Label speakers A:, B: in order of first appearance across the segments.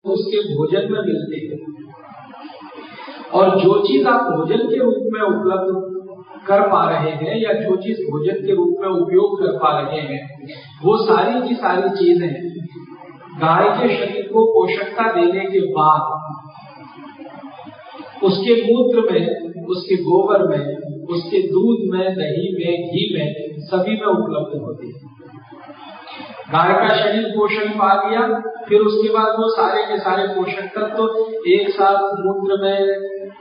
A: उसके भोजन में मिलते हैं, और जो चीज आप भोजन के रूप में उपलब्ध कर पा रहे हैं या जो चीज भोजन के रूप में उपयोग कर पा रहे हैं, वो सारी की सारी चीजें गाय के शरीर को पोषकता देने के बाद उसके मूत्र में, उसके गोबर में, उसके दूध में, दही में, घी में, सभी में उपलब्ध होती है। गाय का शरीर पोषण पा लिया, फिर उसके बाद वो सारे के सारे पोषक तत्व तो एक साथ मूत्र में,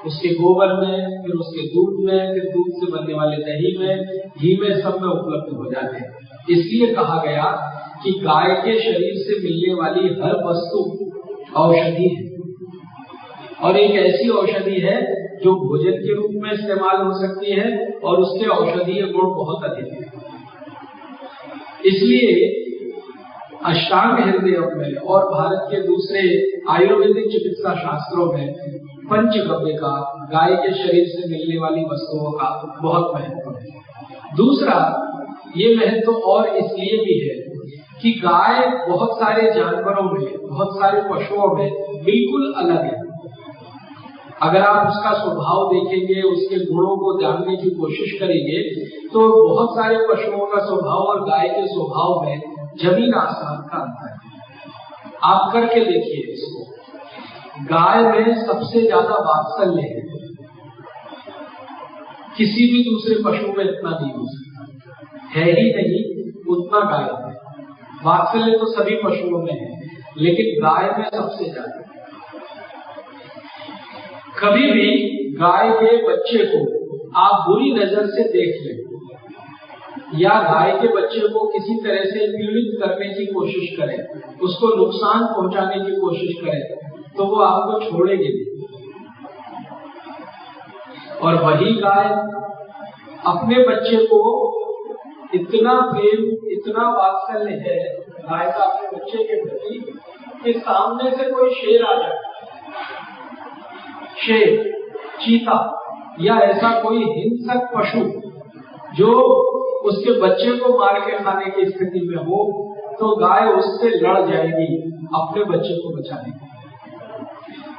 A: उसके गोबर में, फिर उसके दूध में, फिर दूध से बनने वाले दही में, घी में, सब में उपलब्ध हो जाते हैं। इसलिए कहा गया कि गाय के शरीर से मिलने वाली हर वस्तु औषधि है, और एक ऐसी औषधि है जो भोजन के रूप में इस्तेमाल हो सकती है और उसके औषधीय गुण बहुत अधिक है। इसलिए अष्टांग हृदय में और भारत के दूसरे आयुर्वेदिक चिकित्सा शास्त्रों में पंचगव्य का, गाय के शरीर से मिलने वाली वस्तुओं का बहुत महत्व है। दूसरा, ये महत्व और इसलिए भी है कि गाय बहुत सारे जानवरों में, बहुत सारे पशुओं में बिल्कुल अलग है। अगर आप उसका स्वभाव देखेंगे, उसके गुणों को जानने की कोशिश करेंगे, तो बहुत सारे पशुओं का स्वभाव और गाय के स्वभाव में जमीन आसमान का अंतर है। आप करके देखिए इसको। गाय में सबसे ज्यादा वात्सल्य है, किसी भी दूसरे पशु में इतना नहीं हो सकता, है ही नहीं उतना गाय में। वात्सल्य तो सभी पशुओं में है, लेकिन गाय में सबसे ज्यादा। कभी भी गाय के बच्चे को आप बुरी नजर से देख लें या गाय के बच्चे को किसी तरह से पीड़ित करने की कोशिश करें, उसको नुकसान पहुंचाने की कोशिश करें, तो वो आपको छोड़ेगी नहीं। और वही गाय अपने बच्चे को इतना प्रेम, इतना वात्सल्य है गाय का अपने बच्चे के प्रति कि सामने से कोई शेर आ जाए, शेर, चीता या ऐसा कोई हिंसक पशु जो उसके बच्चे को मार के खाने की स्थिति में हो, तो गाय उससे लड़ जाएगी अपने बच्चे को बचाने के लिए।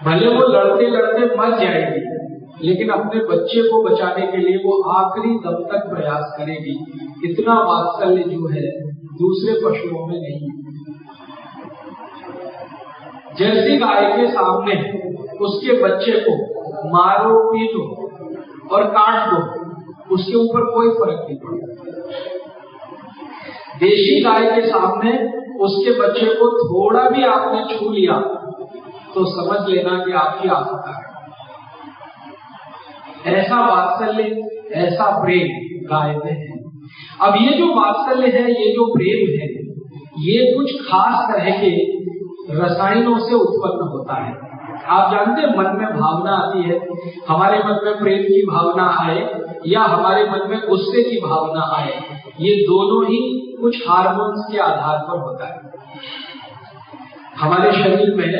A: भले वो लड़ते लड़ते मर जाएगी, लेकिन अपने बच्चे को बचाने के लिए वो आखिरी दम तक प्रयास करेगी। इतना वात्सल्य जो है दूसरे पशुओं में नहीं है। जैसी गाय के सामने उसके बच्चे को मारो, पीटो और काट दो, उसके ऊपर कोई फर्क नहीं पड़ता। देशी गाय के सामने उसके बच्चे को थोड़ा भी आपने छू लिया तो समझ लेना कि आपकी आफत है। ऐसा वात्सल्य, ऐसा प्रेम गाय में है। अब ये जो वात्सल्य है, ये जो प्रेम है, ये कुछ खास तरह के रसायनों से उत्पन्न होता है। आप जानते हैं, मन में भावना आती है, हमारे मन में प्रेम की भावना आए या हमारे मन में गुस्से की भावना आए, ये दोनों ही कुछ हार्मोन्स के आधार पर होता है। हमारे शरीर में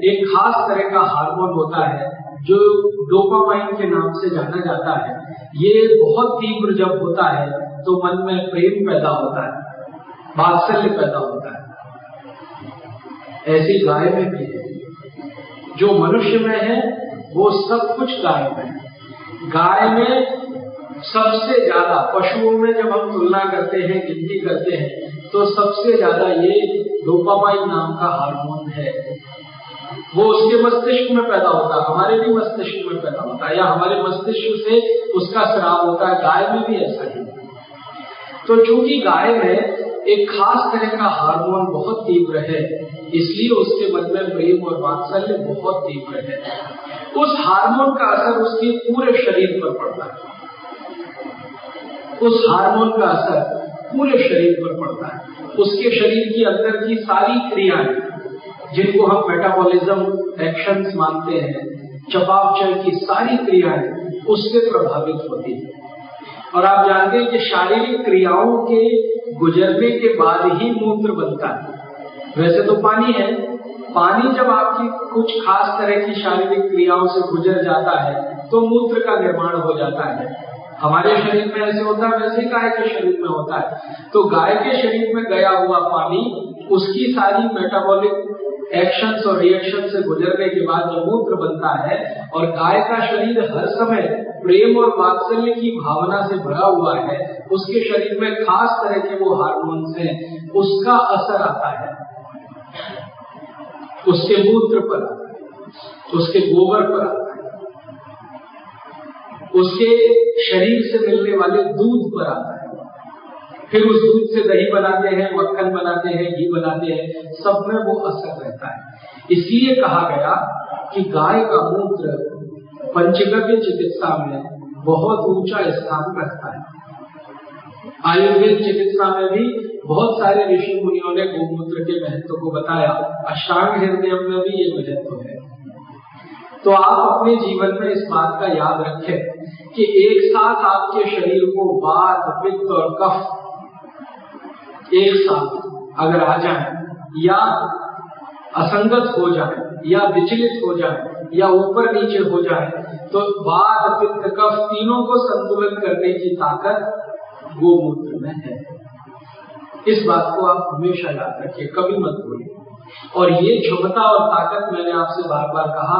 A: एक खास तरह का हार्मोन होता है जो डोपामाइन के नाम से जाना जाता है। ये बहुत तीव्र जब होता है तो मन में प्रेम पैदा होता है, वात्सल्य पैदा होता है। ऐसी गाय में भी है। जो मनुष्य में है वो सब कुछ गाय में है। गाय में सबसे ज्यादा, पशुओं में जब हम तुलना करते हैं, गिनती करते हैं, तो सबसे ज्यादा ये डोपामाइन नाम का हार्मोन है। वो उसके मस्तिष्क में पैदा होता है, हमारे भी मस्तिष्क में पैदा होता है, या हमारे मस्तिष्क से उसका स्राव होता है। गाय में भी ऐसा ही। तो चूंकि गाय में एक खास तरह का हार्मोन बहुत तीव्र है, इसलिए उसके मन में प्रेम और वात्सल्य बहुत तीव्र है। उस हार्मोन का असर उसके पूरे शरीर पर पड़ता है। उस हार्मोन का असर पूरे शरीर पर पड़ता है। उसके शरीर की अंदर की सारी क्रियाएं, जिनको हम मेटाबॉलिज्म एक्शंस मानते हैं, चयापचय की सारी क्रियाएं उससे प्रभावित होती है। और आप जानते हैं कि शारीरिक क्रियाओं के गुजरने के बाद ही मूत्र बनता है। वैसे तो पानी है, पानी जब आपकी कुछ खास तरह की शारीरिक क्रियाओं से गुजर जाता है तो मूत्र का निर्माण हो जाता है। हमारे शरीर में ऐसे होता है, वैसे गाय के शरीर में होता है। तो गाय के शरीर में गया हुआ पानी उसकी सारी मेटाबॉलिक एक्शंस और रिएक्शन से गुजरने के बाद जो मूत्र बनता है, और गाय का शरीर हर समय प्रेम और वात्सल्य की भावना से भरा हुआ है, उसके शरीर में खास तरह के वो हार्मोन्स हैं, उसका असर आता है उसके मूत्र पर, उसके गोबर पर आता है, उसके शरीर से मिलने वाले दूध पर आता है। फिर उस दूध से दही बनाते हैं, मक्खन बनाते हैं, घी बनाते हैं, सब में वो असर रहता है। इसलिए कहा गया कि गाय का मूत्र पंचगव्य चिकित्सा में बहुत ऊंचा स्थान रखता है। आयुर्वेद चिकित्सा में भी बहुत सारे ऋषि मुनियों ने गोमूत्र के महत्व को बताया। अष्टांग हृदय में भी ये महत्व है। तो आप अपने जीवन में इस बात का याद रखें कि एक साथ आपके शरीर को वात, पित्त और कफ एक साथ अगर आ जाए या असंगत हो जाए या विचलित हो जाए या ऊपर नीचे हो जाए, तो वात, पित्त, कफ तीनों को संतुलित करने की ताकत गोमूत्र में है। इस बात को आप हमेशा याद रखिए, कभी मत भूलिए। और ये क्षमता और ताकत मैंने आपसे बार बार कहा,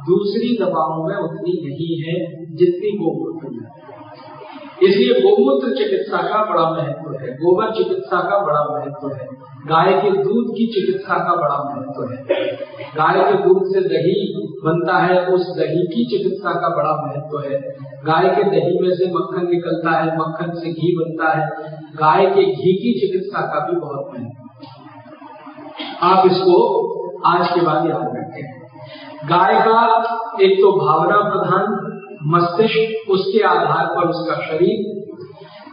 A: दूसरी दवाओं में उतनी नहीं है जितनी गोमूत्र में। इसलिए गोमूत्र चिकित्सा का बड़ा महत्व है, गोबर चिकित्सा का बड़ा महत्व है, गाय के दूध की चिकित्सा का बड़ा महत्व है। गाय के दूध से दही बनता है, उस दही की चिकित्सा का बड़ा महत्व है। गाय के दही में से मक्खन निकलता है, मक्खन से घी बनता है, गाय के घी की चिकित्सा का भी बहुत महत्व है। आप इसको आज के बाद याद रखें। गाय का एक तो भावना प्रधान मस्तिष्क, उसके आधार पर उसका शरीर,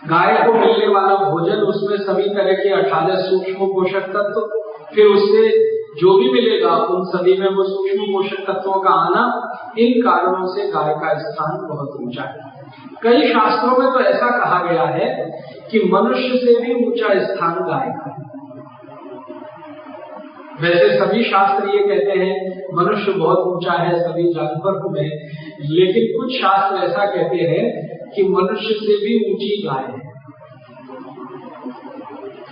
A: गाय को मिलने वाला भोजन, उसमें सभी तरह के 18 सूक्ष्म पोषक तत्व, फिर उससे जो भी मिलेगा उन सभी में वो सूक्ष्म पोषक तत्वों का आना, इन कारणों से गाय का स्थान बहुत ऊंचा है। कई शास्त्रों में तो ऐसा कहा गया है कि मनुष्य से भी ऊंचा स्थान गाय का है। वैसे सभी शास्त्र ये कहते हैं मनुष्य बहुत ऊंचा है सभी जानवरों में, लेकिन कुछ शास्त्र ऐसा कहते हैं कि मनुष्य से भी ऊंची गाय है।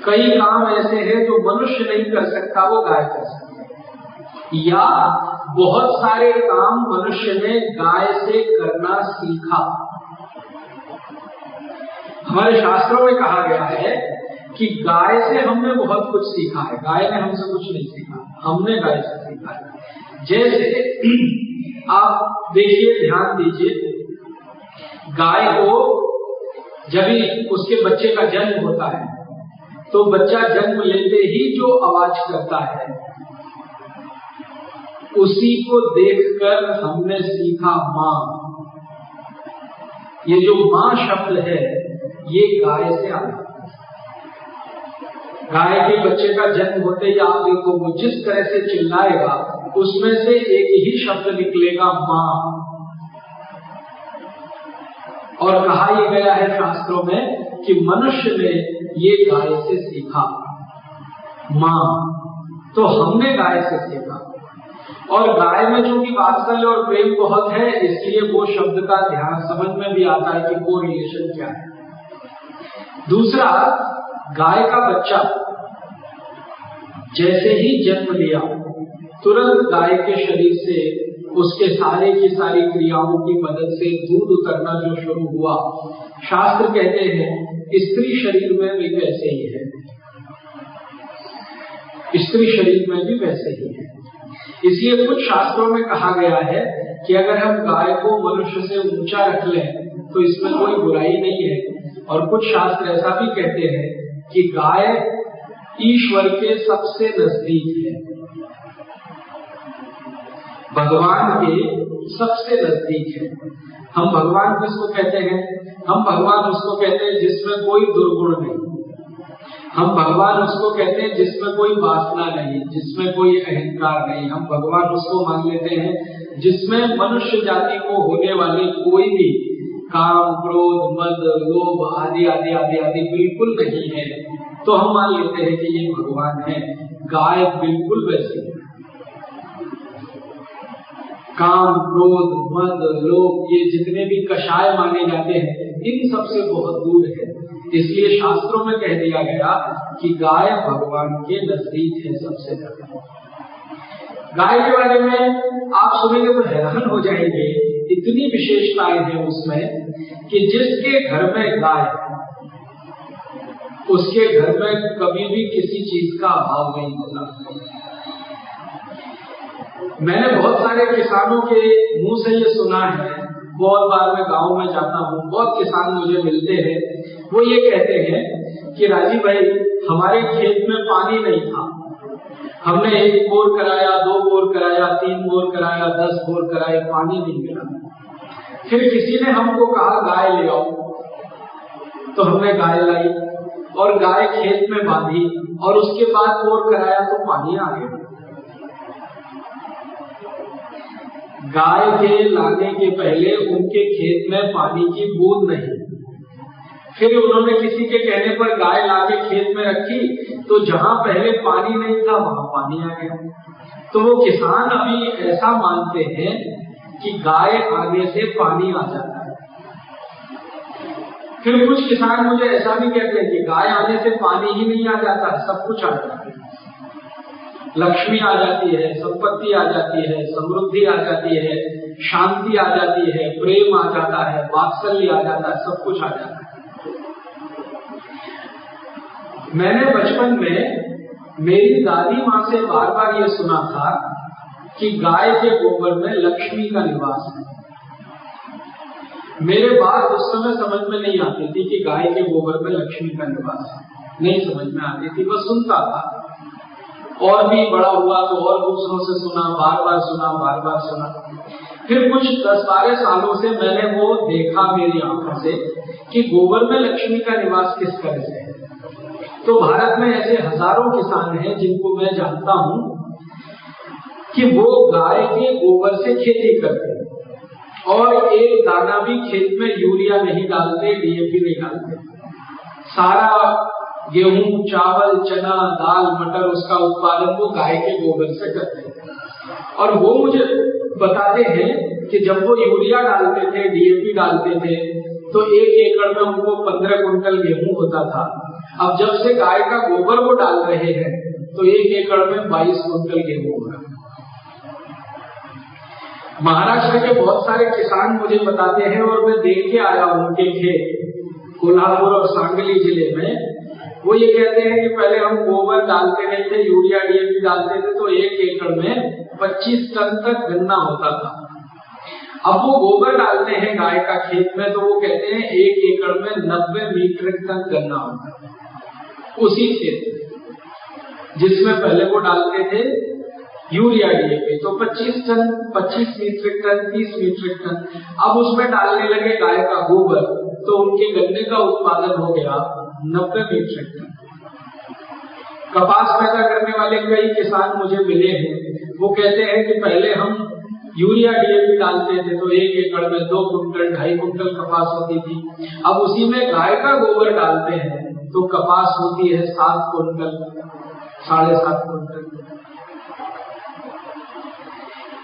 A: कई काम ऐसे हैं जो मनुष्य नहीं कर सकता, वो गाय कर सकती है। या बहुत सारे काम मनुष्य ने गाय से करना सीखा। हमारे शास्त्रों में कहा गया है कि गाय से हमने बहुत कुछ सीखा है, गाय ने हमसे कुछ नहीं सीखा, हमने गाय से सीखा है। जैसे आप देखिए, ध्यान दीजिए, गाय को जब उसके बच्चे का जन्म होता है तो बच्चा जन्म लेते ही जो आवाज करता है उसी को देखकर हमने सीखा माँ। ये जो माँ शब्द है ये गाय से आता है। गाय के बच्चे का जन्म होते ही आप देखो वो जिस तरह से चिल्लाएगा उसमें से एक ही शब्द निकलेगा माँ। और कहा यह गया है शास्त्रों में कि मनुष्य ने ये गाय से सीखा माँ, तो हमने गाय से सीखा। और गाय में जो कि वात्सल्य और प्रेम बहुत है, इसलिए वो शब्द का ध्यान समझ में भी आता है कि वो रिलेशन क्या है। दूसरा, गाय का बच्चा जैसे ही जन्म लिया तुरंत गाय के शरीर से उसके सारे की सारी क्रियाओं की मदद से दूध उतरना जो शुरू हुआ, शास्त्र कहते हैं स्त्री शरीर में भी वैसे ही है, स्त्री शरीर में भी वैसे ही है। इसलिए कुछ शास्त्रों में कहा गया है कि अगर हम गाय को मनुष्य से ऊंचा रख लें तो इसमें कोई बुराई नहीं है। और कुछ शास्त्र ऐसा भी कहते हैं कि गाय ईश्वर के सबसे नजदीक है, भगवान के सबसे नजदीक है। हम भगवान किसको कहते हैं? हम भगवान उसको कहते हैं जिसमें कोई दुर्गुण नहीं, हम भगवान उसको कहते हैं जिसमें कोई वासना नहीं, जिसमें कोई अहंकार नहीं। हम भगवान उसको मान लेते हैं जिसमें मनुष्य जाति को होने वाले कोई भी काम, क्रोध, मद, लोभ आदि आदि आदि आदि बिल्कुल नहीं है, तो हम मान लेते हैं कि ये भगवान है। गाय बिल्कुल वैसी है, काम, क्रोध, मद, लोभ ये जितने भी कषाय माने जाते हैं इन सबसे बहुत दूर है। इसलिए शास्त्रों में कह दिया गया कि गाय भगवान के नजदीक है सबसे ज्यादा। गाय के बारे में आप सुनेंगे तो हैरान हो जाएंगे, इतनी विशेषताएं हैं उसमें कि जिसके घर में गाय उसके घर में कभी भी किसी चीज का अभाव नहीं होता। मैंने बहुत सारे किसानों के मुंह से ये सुना है, बहुत बार मैं गांव में जाता हूँ, बहुत किसान मुझे मिलते हैं, वो ये कहते हैं कि राजीव भाई हमारे खेत में पानी नहीं था, हमने 1 बोर कराया, 2 बोर कराया, 3 बोर कराया, 10 बोर कराया, पानी नहीं मिला। फिर किसी ने हमको कहा गाय ले आओ, तो हमने गाय लाई और गाय खेत में बांधी और उसके बाद बोर कराया तो पानी आ गया। गाय के लाने के पहले उनके खेत में पानी की बूंद नहीं, फिर उन्होंने किसी के कहने पर गाय लाके खेत में रखी तो जहां पहले पानी नहीं था वहां पानी आ गया। तो वो किसान अभी ऐसा मानते हैं कि गाय आगे से पानी आ जाता है। फिर कुछ किसान मुझे ऐसा भी कहते हैं कि गाय आने से पानी ही नहीं आ जाता, सब कुछ आ जाता है, लक्ष्मी आ जाती है, संपत्ति आ जाती है, समृद्धि आ जाती है, शांति आ जाती है, प्रेम आ जाता है, वात्सल्य आ जाता है, सब कुछ आ जाता है। मैंने बचपन में मेरी दादी माँ से बार बार ये सुना था कि गाय के गोबर में लक्ष्मी का निवास है। मेरे बात उस समय समझ में नहीं आती थी कि गाय के गोबर में लक्ष्मी का निवास है, नहीं समझ में आती थी, बस सुनता था। और भी बड़ा हुआ तो और दूसरों से सुना, बार बार सुना। फिर कुछ 10-12 सालों से मैंने वो देखा मेरी आंखों से कि गोबर में लक्ष्मी का निवास किस तरह से है। तो भारत में ऐसे हजारों किसान हैं जिनको मैं जानता हूं कि वो गाय के गोबर से खेती करते हैं और एक दाना भी खेत में यूरिया नहीं डालते, डीएपी नहीं डालते। सारा गेहूं, चावल, चना, दाल, मटर उसका उत्पादन वो गाय के गोबर से करते हैं। और वो मुझे बताते हैं कि जब वो यूरिया डालते थे, डीएपी डालते थे, तो 1 एकड़ में उनको 15 कुंटल गेहूं होता था। अब जब से गाय का गोबर वो डाल रहे हैं तो 1 एकड़ में 22 कुंटल गेहूं हो रहा है। महाराष्ट्र के बहुत सारे किसान मुझे बताते हैं और मैं देख के आया उनके खेत कोल्हापुर और सांगली जिले में। वो ये कहते हैं कि पहले हम गोबर डालते नहीं थे, यूरिया डीएपी डालते थे, तो 1 एकड़ में 25 टन तक गन्ना होता था। अब वो गोबर डालते हैं गाय का खेत में तो वो कहते हैं 1 एकड़ में 90 मीट्रिक टन गन्ना होता है उसी खेत में, जिसमें पहले वो डालते थे यूरिया डीएपी, तो 25 मीट्रिक टन, 30 मीट्रिक टन। अब उसमें डालने लगे गाय का गोबर, तो उनके गन्ने का उत्पादन हो गया 90 मीट्रिक टन। कपास पैदा करने वाले कई किसान मुझे मिले हैं, वो कहते हैं कि पहले हम यूरिया डीएपी डालते थे तो 1 एकड़ में 2 कुंटल 2.5 कुंटल कपास होती थी। अब उसी में गाय का गोबर डालते हैं तो कपास होती है 7 कुंटल, 7.5 कुंटल।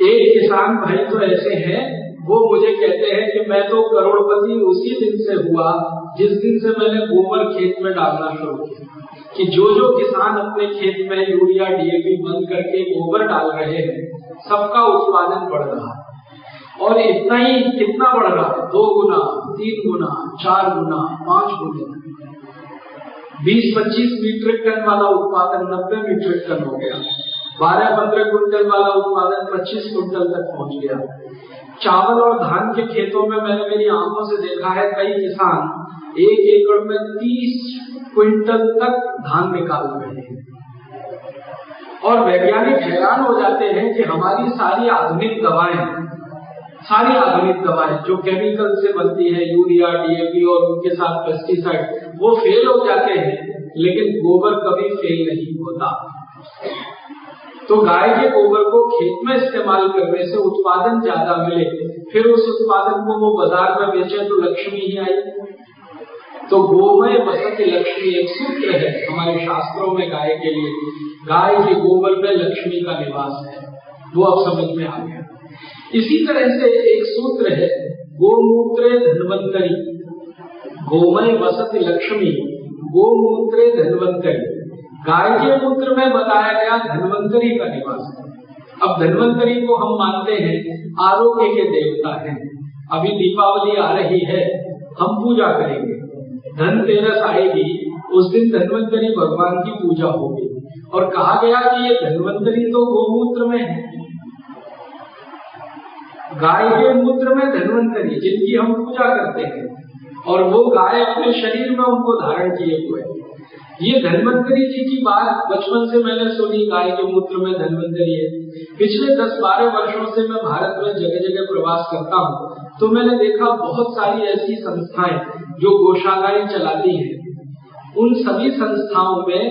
A: एक किसान भाई तो ऐसे हैं, वो मुझे कहते हैं कि मैं तो करोड़पति उसी दिन से हुआ जिस दिन से मैंने गोबर खेत में डालना शुरू किया। कि जो किसान अपने खेत में यूरिया डीएपी बंद करके गोबर डाल रहे हैं, सबका उत्पादन बढ़ रहा है। और इतना ही कितना बढ़ रहा है? 2 गुना, 3 गुना, 4 गुना, 5 गुना। 20-25 मीट्रिक टन वाला उत्पादन 90 मीट्रिक टन हो गया। 12-15 कुंटल वाला उत्पादन 25 कुंटल तक पहुंच गया। चावल और धान के खेतों में मैंने मेरी आंखों से देखा है, कई किसान 1 एकड़ में 30 क्विंटल तक धान निकाल रहे हैं। और वैज्ञानिक हैरान हो जाते हैं कि हमारी सारी आधुनिक दवाएं जो केमिकल से बनती है, यूरिया डीएपी और उनके साथ पेस्टिसाइड, वो फेल हो जाते हैं, लेकिन गोबर कभी फेल नहीं होता। तो गाय के गोबर को खेत में इस्तेमाल करने से उत्पादन ज्यादा मिले, फिर उस उत्पादन को वो बाजार में बेचे तो लक्ष्मी ही आई। तो गोमय वसति लक्ष्मी एक सूत्र है हमारे शास्त्रों में गाय के लिए। गाय के गोबर में लक्ष्मी का निवास है, वो अब समझ में आ गया। इसी तरह से एक सूत्र है गोमूत्रे धन्वंतरी, गोमय वसति लक्ष्मी, गोमूत्रे धन्वंतरी। गाय के मूत्र में बताया गया धन्वंतरी का निवास है। अब धन्वंतरी को हम मानते हैं आरोग्य के देवता हैं। अभी दीपावली आ रही है, हम पूजा करेंगे। धनतेरस आएगी, उस दिन धन्वंतरी भगवान की पूजा होगी। और कहा गया कि ये धन्वंतरी तो गोमूत्र में है, गाय के मूत्र में धन्वंतरी, जिनकी हम पूजा करते हैं, और वो गाय अपने शरीर में उनको धारण किए हुए। ये धन्वंतरी जी की बात बचपन से मैंने सुनी, गाय के मूत्र में धन्वंतरी है। पिछले 10-12 वर्षों से मैं भारत में जगह जगह प्रवास करता हूँ, तो मैंने देखा बहुत सारी ऐसी संस्थाएं जो गौशालाएं चलाती हैं। उन सभी संस्थाओं में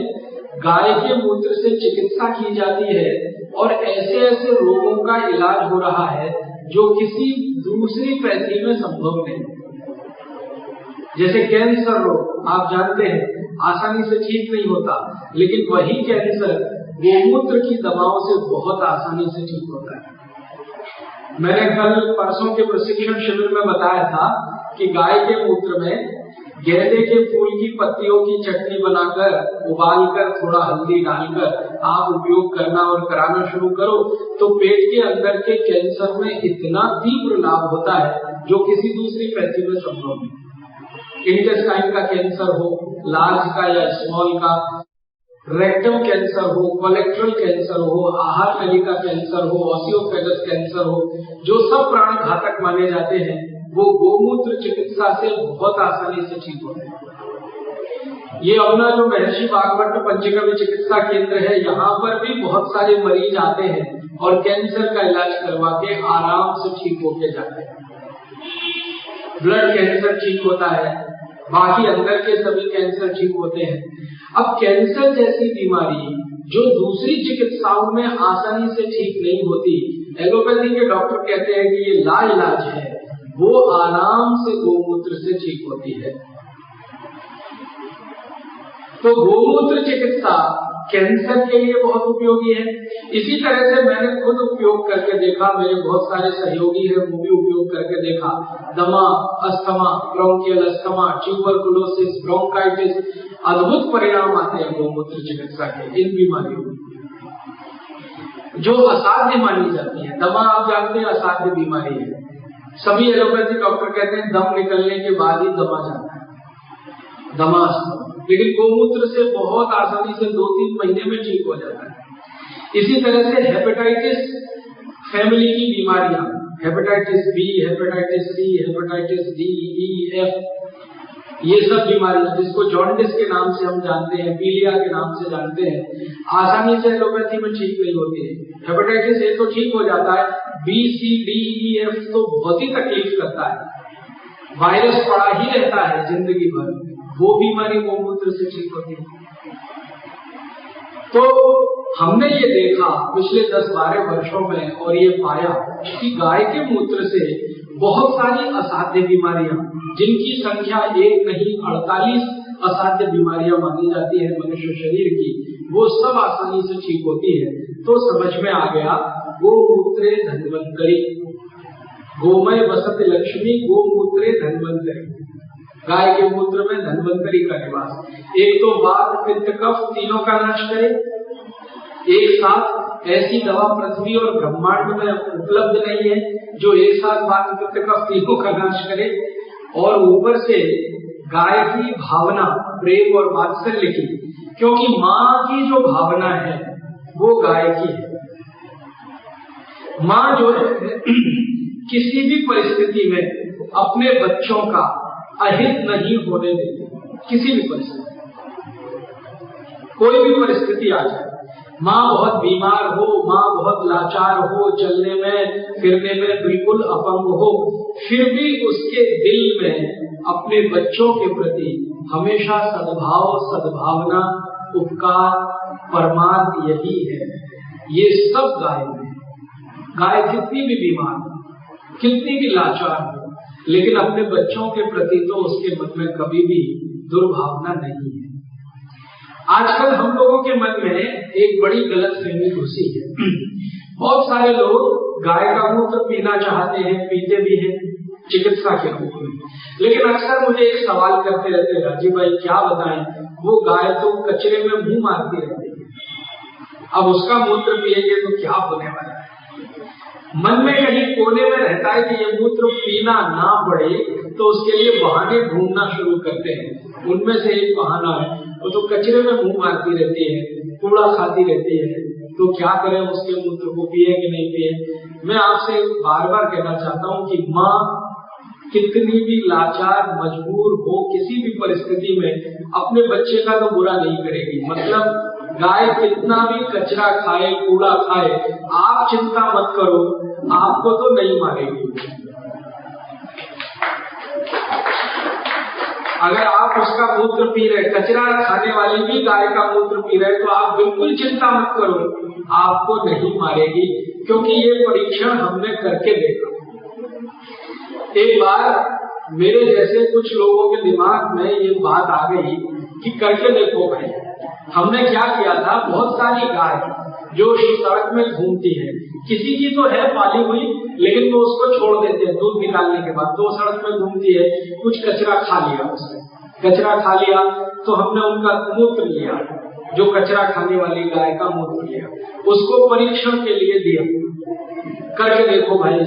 A: गाय के मूत्र से चिकित्सा की जाती है और ऐसे ऐसे रोगों का इलाज हो रहा है जो किसी दूसरी पैथी में संभव नहीं। जैसे कैंसर रोग, आप जानते हैं आसानी से ठीक नहीं होता, लेकिन वही कैंसर गोमूत्र की दवाओं से बहुत आसानी से ठीक होता है। मैंने कल परसों के प्रशिक्षण शिविर में बताया था कि गाय के मूत्र में गेंदे के फूल की पत्तियों की चटनी बनाकर, उबालकर, थोड़ा हल्दी डालकर आप उपयोग करना और कराना शुरू करो तो पेट के अंदर के कैंसर में इतना तीव्र लाभ होता है जो किसी दूसरी पैथी में संभव नहीं। इंटेस्टाइन का कैंसर हो, लार्ज का या स्मॉल का, रेक्टम कैंसर हो, कोलेक्ट्रल कैंसर हो, आहार नली का कैंसर हो, ऑसियोफेगस कैंसर हो, जो सब प्राण घातक माने जाते हैं, वो गोमूत्र चिकित्सा से बहुत आसानी से ठीक होते हैं। ये अपना जो महर्षि भागवत पंचगव्य चिकित्सा केंद्र है, यहाँ पर भी बहुत सारे मरीज आते हैं और कैंसर का इलाज करवा के आराम से ठीक होके जाते हैं। ब्लड कैंसर ठीक होता है, बाकी अंदर के सभी कैंसर ठीक होते हैं। अब कैंसर जैसी बीमारी जो दूसरी चिकित्साओं में आसानी से ठीक नहीं होती, एलोपैथी के डॉक्टर कहते हैं कि ये लाइलाज है, वो आराम से गोमूत्र से ठीक होती है। तो गोमूत्र चिकित्सा कैंसर के लिए बहुत उपयोगी है। इसी तरह से मैंने खुद उपयोग करके देखा, मेरे बहुत सारे सहयोगी हैं, वो भी उपयोग करके देखा। दमा, asthma, bronchial asthma, tuberculosis, bronchitis, अद्भुत परिणाम आते हैं गोमूत्र चिकित्सा के इन बीमारियों में जो असाध्य मानी जाती है। दमा आप जानते हैं असाध्य बीमारी है, सभी एलोपैथी डॉक्टर कहते हैं दम निकलने के बाद ही दमा जाता है, दमा, लेकिन गोमूत्र से बहुत आसानी से 2-3 महीने में ठीक हो जाता है। इसी तरह से हेपेटाइटिस फैमिली की बीमारियां, hepatitis B, hepatitis C, hepatitis D, E, F, ये सब बीमारियां जिसको जॉन्डिस के नाम से हम जानते हैं, पीलिया के नाम से जानते हैं, आसानी से एलोपैथी में ठीक नहीं होती है। हेपेटाइटिस ए तो ठीक हो जाता है, बी, सी, डी, ई, एफ तो बहुत ही तकलीफ करता है, वायरस पड़ा ही रहता है जिंदगी भर, वो बीमारी गोमूत्र से ठीक होती है। तो हमने ये देखा पिछले 10-12 वर्षों में और ये पाया कि गाय के मूत्र से बहुत सारी असाध्य बीमारियां, जिनकी संख्या 1 नहीं 48 असाध्य बीमारियां मानी जाती है मनुष्य शरीर की, वो सब आसानी से ठीक होती है। तो समझ में आ गया गोमूत्रे धन्वंतरी, गोमय वसत लक्ष्मी, गोमूत्रे धन्वंतरी, गाय के मूत्र में धन्वंतरी का निवास। एक तो वात, पित्त, कफ तीनों का नाश करे एक साथ। ऐसी दवा पृथ्वी और ब्रह्मांड में उपलब्ध नहीं है जो एक साथ वात, पित्त, कफ तीनों का नाश करे। और ऊपर से गाय की भावना, प्रेम और वात्सल्य की, क्योंकि माँ की जो भावना है वो गाय की है। माँ जो है किसी भी परिस्थिति में अपने बच्चों का अहित नहीं होने देती, किसी भी परिस्थिति, कोई भी परिस्थिति आ जाए, माँ बहुत बीमार हो, माँ बहुत लाचार हो, चलने में फिरने में बिल्कुल अपंग हो, फिर भी उसके दिल में अपने बच्चों के प्रति हमेशा सद्भाव, सद्भावना, उपकार, परमार्थ यही है। ये सब गाय में। गाय कितनी भी बीमार, कितनी भी लाचार हो, लेकिन अपने बच्चों के प्रति तो उसके मन में कभी भी दुर्भावना नहीं है। आजकल हम लोगों के मन में एक बड़ी गलतफहमी घुसी है। बहुत सारे लोग गाय का मूत्र पीना चाहते हैं, पीते भी हैं चिकित्सा के रूप में, लेकिन अक्सर मुझे एक सवाल करते रहते हैं, राजीव भाई क्या बताएं, वो गाय तो कचरे में मुंह मारती रहती है, अब उसका मूत्र पिएंगे तो क्या होने वाला है। मन में कहीं कोने में रहता है कि ये मूत्र पीना ना पड़े, तो उसके लिए बहाने ढूंढना शुरू करते हैं। उनमें से एक बहाना है, वो तो कचरे में मुंह मारती रहती है, कूड़ा खाती रहती है, तो क्या करें, उसके मूत्र को पिए कि नहीं पिए। मैं आपसे बार बार कहना चाहता हूँ कि माँ कितनी भी लाचार मजबूर हो, किसी भी परिस्थिति में अपने बच्चे का तो बुरा नहीं करेगी। मतलब गाय कितना भी कचरा खाए, कूड़ा खाए, आप चिंता मत करो, आपको तो नहीं मारेगी। अगर आप उसका मूत्र पी रहे, कचरा खाने वाली भी गाय का मूत्र पी रहे, तो आप बिल्कुल चिंता मत करो, आपको नहीं मारेगी, क्योंकि ये परीक्षण हमने करके देखा। एक बार मेरे जैसे कुछ लोगों के दिमाग में ये बात आ गई कि करके देखो भाई। हमने क्या किया था, बहुत सारी गाय जो सड़क में घूमती है, किसी की तो है पाली हुई, लेकिन वो उसको छोड़ देते हैं दूध निकालने के बाद, तो सड़क में घूमती है, कुछ कचरा खा लिया उसने, कचरा खा लिया तो हमने उनका मूत्र लिया, जो कचरा खाने वाली गाय का मूत्र लिया, उसको परीक्षण के लिए दिया, करके देखो भाई।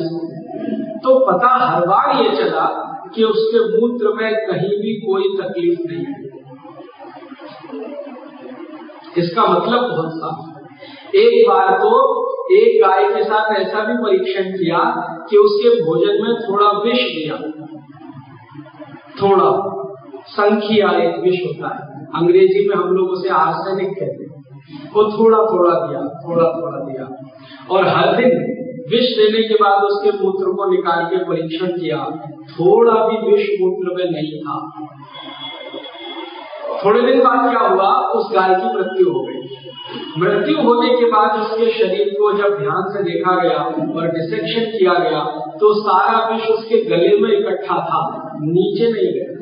A: तो पता हर बार ये चला कि उसके मूत्र में कहीं भी कोई तकलीफ नहीं है। इसका मतलब बहुत साफ। एक बार तो एक गाय के साथ ऐसा भी परीक्षण किया कि उसके भोजन में थोड़ा विष दिया, थोड़ा संखिया एक विष होता है, अंग्रेजी में हम लोग उसे आर्सेनिक कहते हैं, वो थोड़ा थोड़ा दिया, थोड़ा थोड़ा दिया, और हर दिन विष देने के बाद उसके मूत्र को निकाल के परीक्षण किया, थोड़ा भी विष मूत्र में नहीं था। थोड़े दिन बाद क्या हुआ, उस गाय की मृत्यु हो गई। मृत्यु होने के बाद उसके शरीर को जब ध्यान से देखा गया और डिसेक्शन किया गया, तो सारा विष उसके गले में इकट्ठा था, नीचे नहीं गया।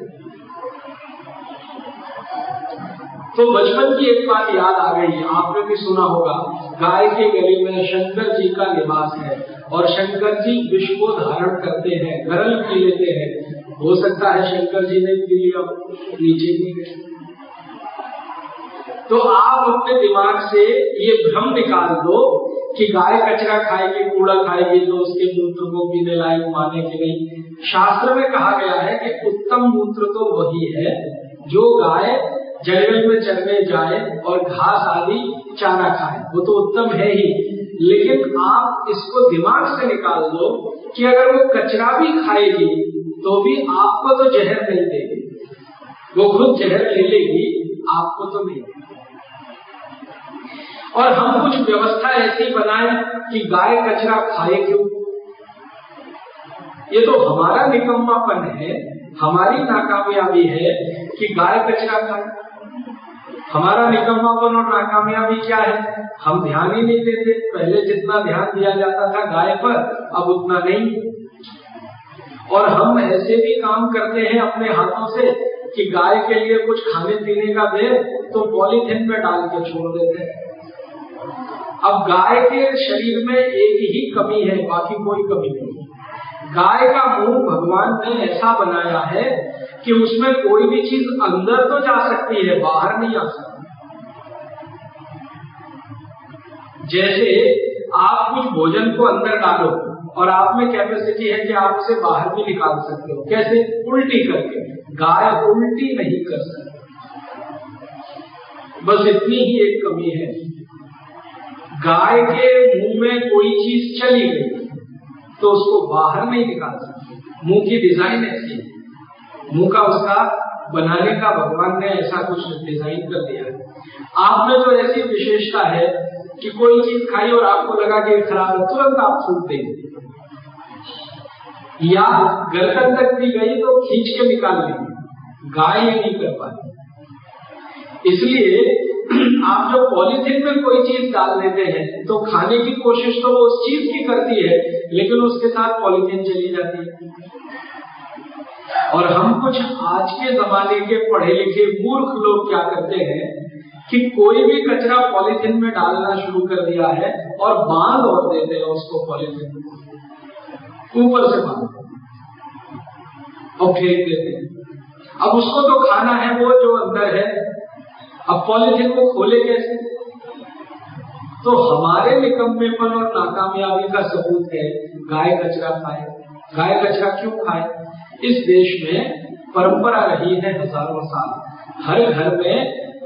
A: तो बचपन की एक बात याद आ गई, आपने भी सुना होगा, गाय के गले में शंकर जी का निवास है और शंकर जी विष को धारण करते हैं, गरल पी लेते हैं। हो सकता है शंकर जी ने पी लिया, नीचे नहीं गए। तो आप अपने दिमाग से ये भ्रम निकाल दो कि गाय कचरा खाएगी, कूड़ा खाएगी, तो उसके मूत्र को पीने लायक माने कि नहीं। शास्त्र में कहा गया है कि उत्तम मूत्र तो वही है जो गाय जंगल में चरने जाए और घास आदि चारा खाए, वो तो उत्तम है ही। लेकिन आप इसको दिमाग से निकाल दो कि अगर वो कचरा भी खाएगी तो भी आपको तो जहर नहीं देगी, वो खुद जहर ले लेगी, आपको तो नहीं। और हम कुछ व्यवस्था ऐसी बनाए कि गाय कचरा खाए क्यों? ये तो हमारा निकम्मापन है, हमारी नाकामयाबी है कि गाय कचरा खाए। हमारा निकम्मापन और नाकामयाबी क्या है, हम ध्यान ही नहीं देते। पहले जितना ध्यान दिया जाता था गाय पर, अब उतना नहीं। और हम ऐसे भी काम करते हैं अपने हाथों से कि गाय के लिए कुछ खाने पीने का दे तो पॉलीथिन में डाल के छोड़ देते हैं। अब गाय के शरीर में एक ही कमी है, बाकी कोई कमी नहीं। गाय का मुंह भगवान ने ऐसा बनाया है कि उसमें कोई भी चीज अंदर तो जा सकती है, बाहर नहीं आ सकती। जैसे आप कुछ भोजन को अंदर डालो और आप में कैपेसिटी है कि आप उसे बाहर भी निकाल सकते हो। कैसे? उल्टी करके। गाय उल्टी नहीं कर सकती, बस इतनी ही एक कमी है। गाय के मुंह में कोई चीज चली गई तो उसको बाहर नहीं निकाल सकते। मुंह की डिजाइन ऐसी है, मुंह का उसका बनाने का भगवान ने ऐसा कुछ डिजाइन कर दिया है। आप में तो ऐसी विशेषता है कि कोई चीज खाई और आपको लगा कि खराब है, तुरंत आप थूक देंगे, या गर्दन तक भी गई तो खींच के निकाल लेंगे। गाय ये नहीं कर पाती। इसलिए आप जो पॉलीथिन में कोई चीज डाल देते हैं तो खाने की कोशिश तो वो उस चीज की करती है, लेकिन उसके साथ पॉलीथिन चली जाती है। और हम कुछ आज के जमाने के पढ़े लिखे मूर्ख लोग क्या करते हैं कि कोई भी कचरा पॉलीथिन में डालना शुरू कर दिया है और बांध और देते हैं उसको, पॉलीथिन ऊपर से बांध और फेंक देते हैं। अब उसको तो खाना है वो जो अंदर है, अब पॉलीथिन को खोले कैसे? तो हमारे निकम्मेपन और नाकामयाबी का सबूत है गाय कचरा खाए। गाय कचरा क्यों खाए? इस देश में परंपरा रही है हजारों साल, हर घर में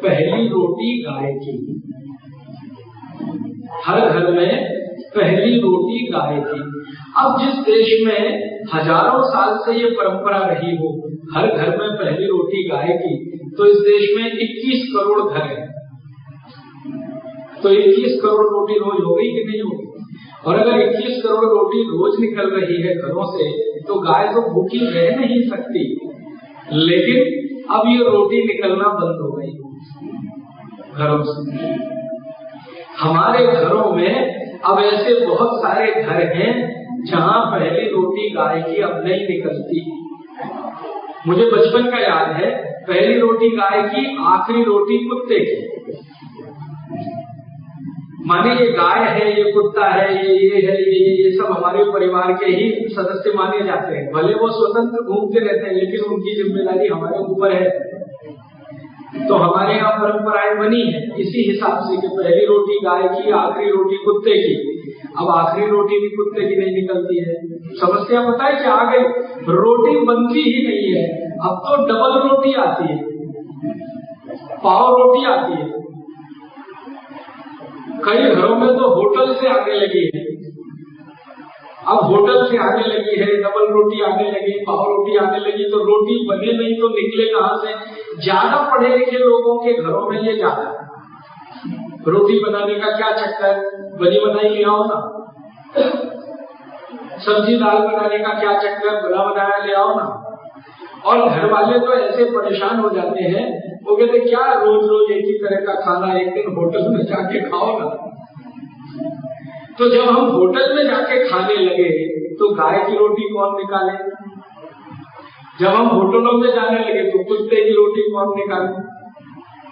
A: पहली रोटी गाय की, हर घर में पहली रोटी गाय की। अब जिस देश में हजारों साल से ये परंपरा रही हो हर घर में पहली रोटी गाय की, तो इस देश में 21 करोड़ घर है, तो 21 करोड़ रोटी रोज हो गई कि नहीं होगी? और अगर 21 करोड़ रोटी रोज निकल रही है घरों से, तो गाय तो भूखी रह नहीं सकती। लेकिन अब ये रोटी निकलना बंद हो गई घरों से। हमारे घरों में अब ऐसे बहुत सारे घर हैं जहाँ पहली रोटी गाय की अब नहीं निकलती। मुझे बचपन का याद है, पहली रोटी गाय की, आखिरी रोटी कुत्ते की। माने ये गाय है, ये कुत्ता है, ये है, ये सब हमारे परिवार के ही सदस्य माने जाते हैं। भले वो स्वतंत्र घूमते रहते हैं, लेकिन उनकी जिम्मेदारी हमारे ऊपर है। तो हमारे यहाँ परंपराएं बनी है इसी हिसाब से कि पहली रोटी गाय की, आखिरी रोटी कुत्ते की। अब आखिरी रोटी भी कुत्ते की नहीं निकलती है। समस्या पता है क्या आ गई? रोटी बनती ही नहीं है। अब तो डबल रोटी आती है, पाव रोटी आती है। कई घरों में तो होटल से आने लगी है। अब होटल से आने लगी है, डबल रोटी आने लगी, पाव रोटी आने लगी, तो रोटी बने नहीं तो निकले कहाँ से? ज्यादा पढ़े लिखे लोगों के घरों में ये ज्यादा है। रोटी बनाने का क्या चक्कर, बनी बनाई ले आओ ना। सब्जी दाल बनाने का क्या चक्कर, बना बनाया ले आओ ना। और घर वाले तो ऐसे परेशान हो जाते हैं, वो कहते क्या रोज रोज एक ही तरह का खाना, एक दिन होटल में जाके खाओ ना। तो जब हम होटल में जाके खाने लगे तो गाय की रोटी कौन निकाले? जब हम होटलों में जाने लगे तो कुत्ते की रोटी कौन निकाले?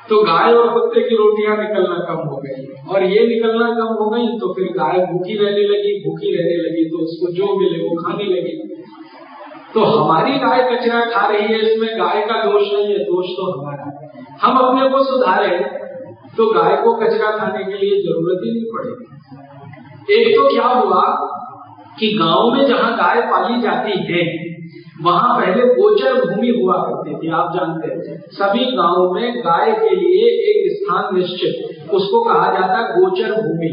A: तो गाय और कुत्ते की रोटियां निकलना कम हो गई, और ये निकलना कम हो गई तो फिर गाय भूखी रहने लगी, तो उसको जो मिले वो खाने लगी। तो हमारी गाय कचरा खा रही है, इसमें गाय का दोष नहीं है, दोष तो हमारा है। हम अपने को सुधारे तो गाय को कचरा खाने के लिए जरूरत ही नहीं पड़ेगी। एक तो क्या हुआ कि गांव में जहां गाय पाली जाती है वहां पहले गोचर भूमि हुआ करती थी। आप जानते हैं सभी गांव में गाय के लिए एक स्थान निश्चित, उसको कहा जाता है गोचर भूमि।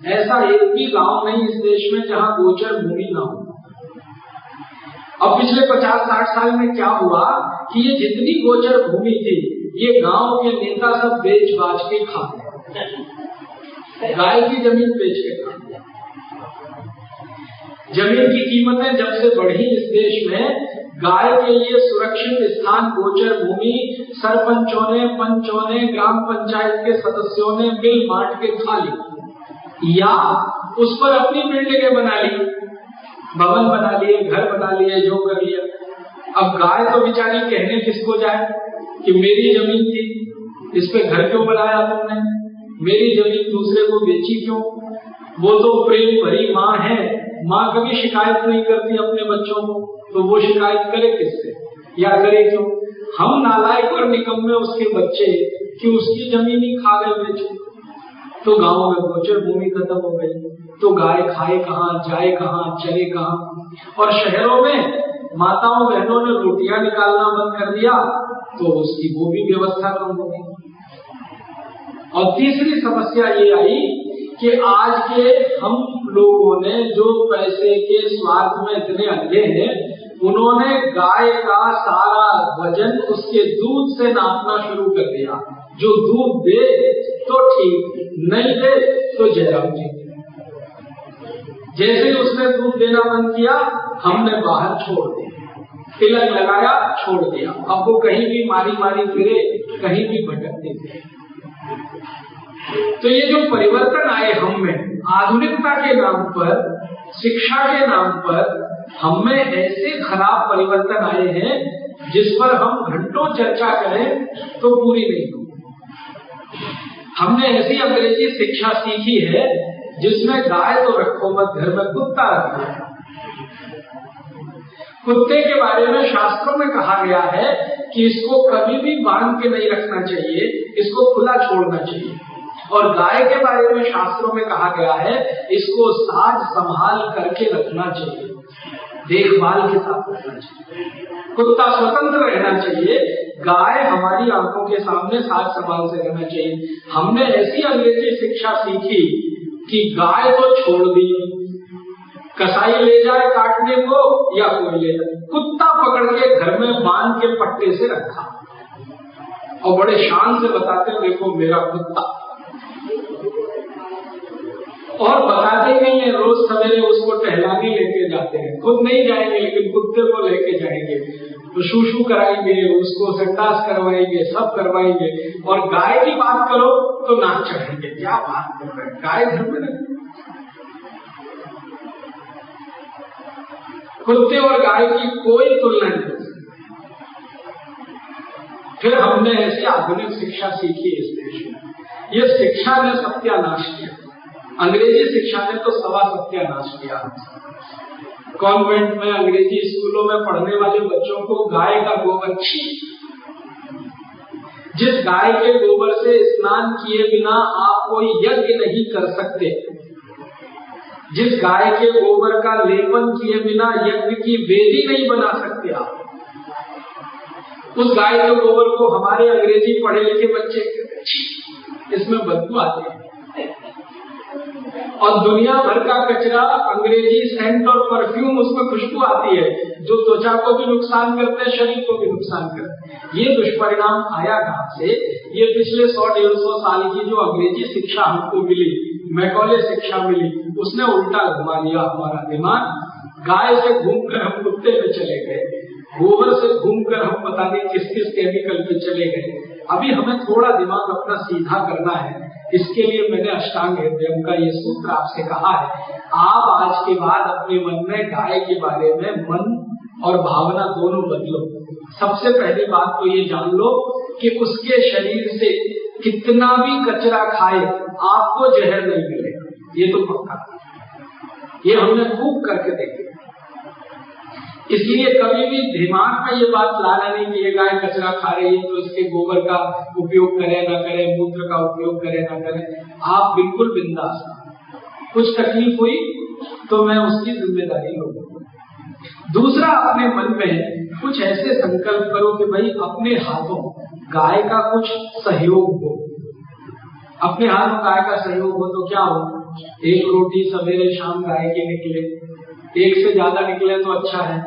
A: ऐसा एक भी गांव नहीं इस देश में जहां गोचर भूमि ना हो। अब पिछले 50-60 साल में क्या हुआ कि ये जितनी गोचर भूमि थी ये गांव के नेता सब बेच बाच के खाते, गाय की जमीन बेच के खाते। जमीन की कीमतें जब से बढ़ी इस देश में, गाय के लिए सुरक्षित स्थान गोचर भूमि सरपंचों ने, पंचों ने, ग्राम पंचायत के सदस्यों ने मिल बांट के खा ली, या उस पर अपनी बिल्डिंगें बना ली, भवन बना लिए, घर बना लिए, जो कर लिया। अब गाय तो बेचारी कहने किसको जाए कि मेरी जमीन थी, इस पे घर क्यों बनाया तुमने, मेरी जमीन दूसरे को बेची क्यों? वो तो प्रेम भरी माँ है, माँ कभी शिकायत नहीं करती अपने बच्चों को, तो वो शिकायत करे किससे या करे क्यों? हम नालायक और निकम्मे उसके बच्चे कि उसकी जमीन ही खा गए बेच। तो गाँव में गोचर भूमि खत्म हो गई, तो गाय खाए कहाँ, जाए कहाँ, चले कहाँ? और शहरों में माताओं बहनों ने रोटियां निकालना बंद कर दिया, तो उसकी वो भी व्यवस्था कम हो गई। और तीसरी समस्या ये आई कि आज के हम लोगों ने जो पैसे के स्वार्थ में इतने अंधे हैं, उन्होंने गाय का सारा वजन उसके दूध से नापना शुरू कर दिया। जो दूध दे तो ठीक, नहीं दे तो जयराम जी। जैसे उसने दूध देना बंद किया, हमने बाहर छोड़ दिया, तिलक लगाया, छोड़ दिया। अब वो कहीं भी मारी मारी फिरे, कहीं भी भटकते फिरे। तो ये जो परिवर्तन आए हम में, आधुनिकता के नाम पर, शिक्षा के नाम पर, हम में ऐसे खराब परिवर्तन आए हैं जिस पर हम घंटों चर्चा करें तो पूरी नहीं हो। हमने ऐसी अंग्रेजी शिक्षा सीखी है जिसमें गाय तो रखो मत, घर में कुत्ता रखो। कुत्ते के बारे में शास्त्रों में कहा गया है कि इसको कभी भी बांध के नहीं रखना चाहिए, इसको खुला छोड़ना चाहिए। और गाय के बारे में शास्त्रों में कहा गया है, इसको साज संभाल करके रखना चाहिए, देखभाल के साथ रखना चाहिए। कुत्ता स्वतंत्र रहना चाहिए, गाय हमारी आंखों के सामने साज संभाल से रहना चाहिए। हमने ऐसी अंग्रेजी शिक्षा सीखी कि गाय तो छोड़ दी, कसाई ले जाए काटने को या कोई ले जाए, कुत्ता पकड़ के घर में बांध के पट्टे से रखा और बड़े शान से बताते देखो मेरा कुत्ता, और बताते नहीं है। रोज सवेरे उसको टहलाने लेके जाते हैं, खुद नहीं जाएंगे लेकिन कुत्ते को लेके जाएंगे, तो शूशू कराएंगे, उसको संडास करवाएंगे, सब करवाएंगे। और गाय की बात करो तो नाक चढ़ेंगे, क्या बात कर रहे हैं, गाय घर में नहीं। कुत्ते और गाय की कोई तुलना नहीं। फिर हमने ऐसी आधुनिक शिक्षा सीखी इस देश में, ये शिक्षा ने सत्यानाश किया, अंग्रेजी शिक्षा ने तो सवा सत्यानाश किया। कॉन्वेंट में, अंग्रेजी स्कूलों में पढ़ने वाले बच्चों को गाय का गोबर, जिस गाय के गोबर से स्नान किए बिना आप कोई यज्ञ नहीं कर सकते, जिस गाय के गोबर का लेपन किए बिना यज्ञ की वेदी नहीं बना सकते आप, उस गाय के गोबर को हमारे अंग्रेजी पढ़े लिखे बच्चे इसमें बदबू आती है। और दुनिया भर का कचरा, अंग्रेजी सेंट और परफ्यूम, उसमें खुशबू आती है जो त्वचा को भी नुकसान करते हैं, शरीर को भी नुकसान करते हैं। ये दुष्परिणाम आया कहां से? ये पिछले 100-150 साल की जो अंग्रेजी शिक्षा हमको मिली, मैकॉले शिक्षा मिली, उसने उल्टा घुमा लिया हमारा दिमाग। गाय से घूमकर हम कुत्ते पे चले गए, गोबर से घूमकर हम पता नहीं किस किस केमिकल पे चले गए। अभी हमें थोड़ा दिमाग अपना सीधा करना है, इसके लिए मैंने अष्टांग हृदयम का ये सूत्र आपसे कहा है। आप आज के बाद अपने मन में गाय के बारे में मन और भावना दोनों बदलो। सबसे पहली बात तो ये जान लो कि उसके शरीर से कितना भी कचरा खाए आपको जहर नहीं मिलेगा, ये तो पक्का, ये हमने खूब करके देखे। इसलिए कभी भी दिमाग में ये बात लाना नहीं कि ये गाय कचरा खा रही है तो इसके गोबर का उपयोग करें ना करें, मूत्र का उपयोग करें ना करें। आप बिल्कुल बिंदास, कुछ तकलीफ हुई तो मैं उसकी जिम्मेदारी लूंगा। दूसरा, अपने मन में कुछ ऐसे संकल्प करो कि भाई अपने हाथों गाय का कुछ सहयोग हो। अपने हाथों गाय का सहयोग हो तो क्या हो, एक रोटी सवेरे शाम गाय के निकले, एक से ज्यादा निकले तो अच्छा है,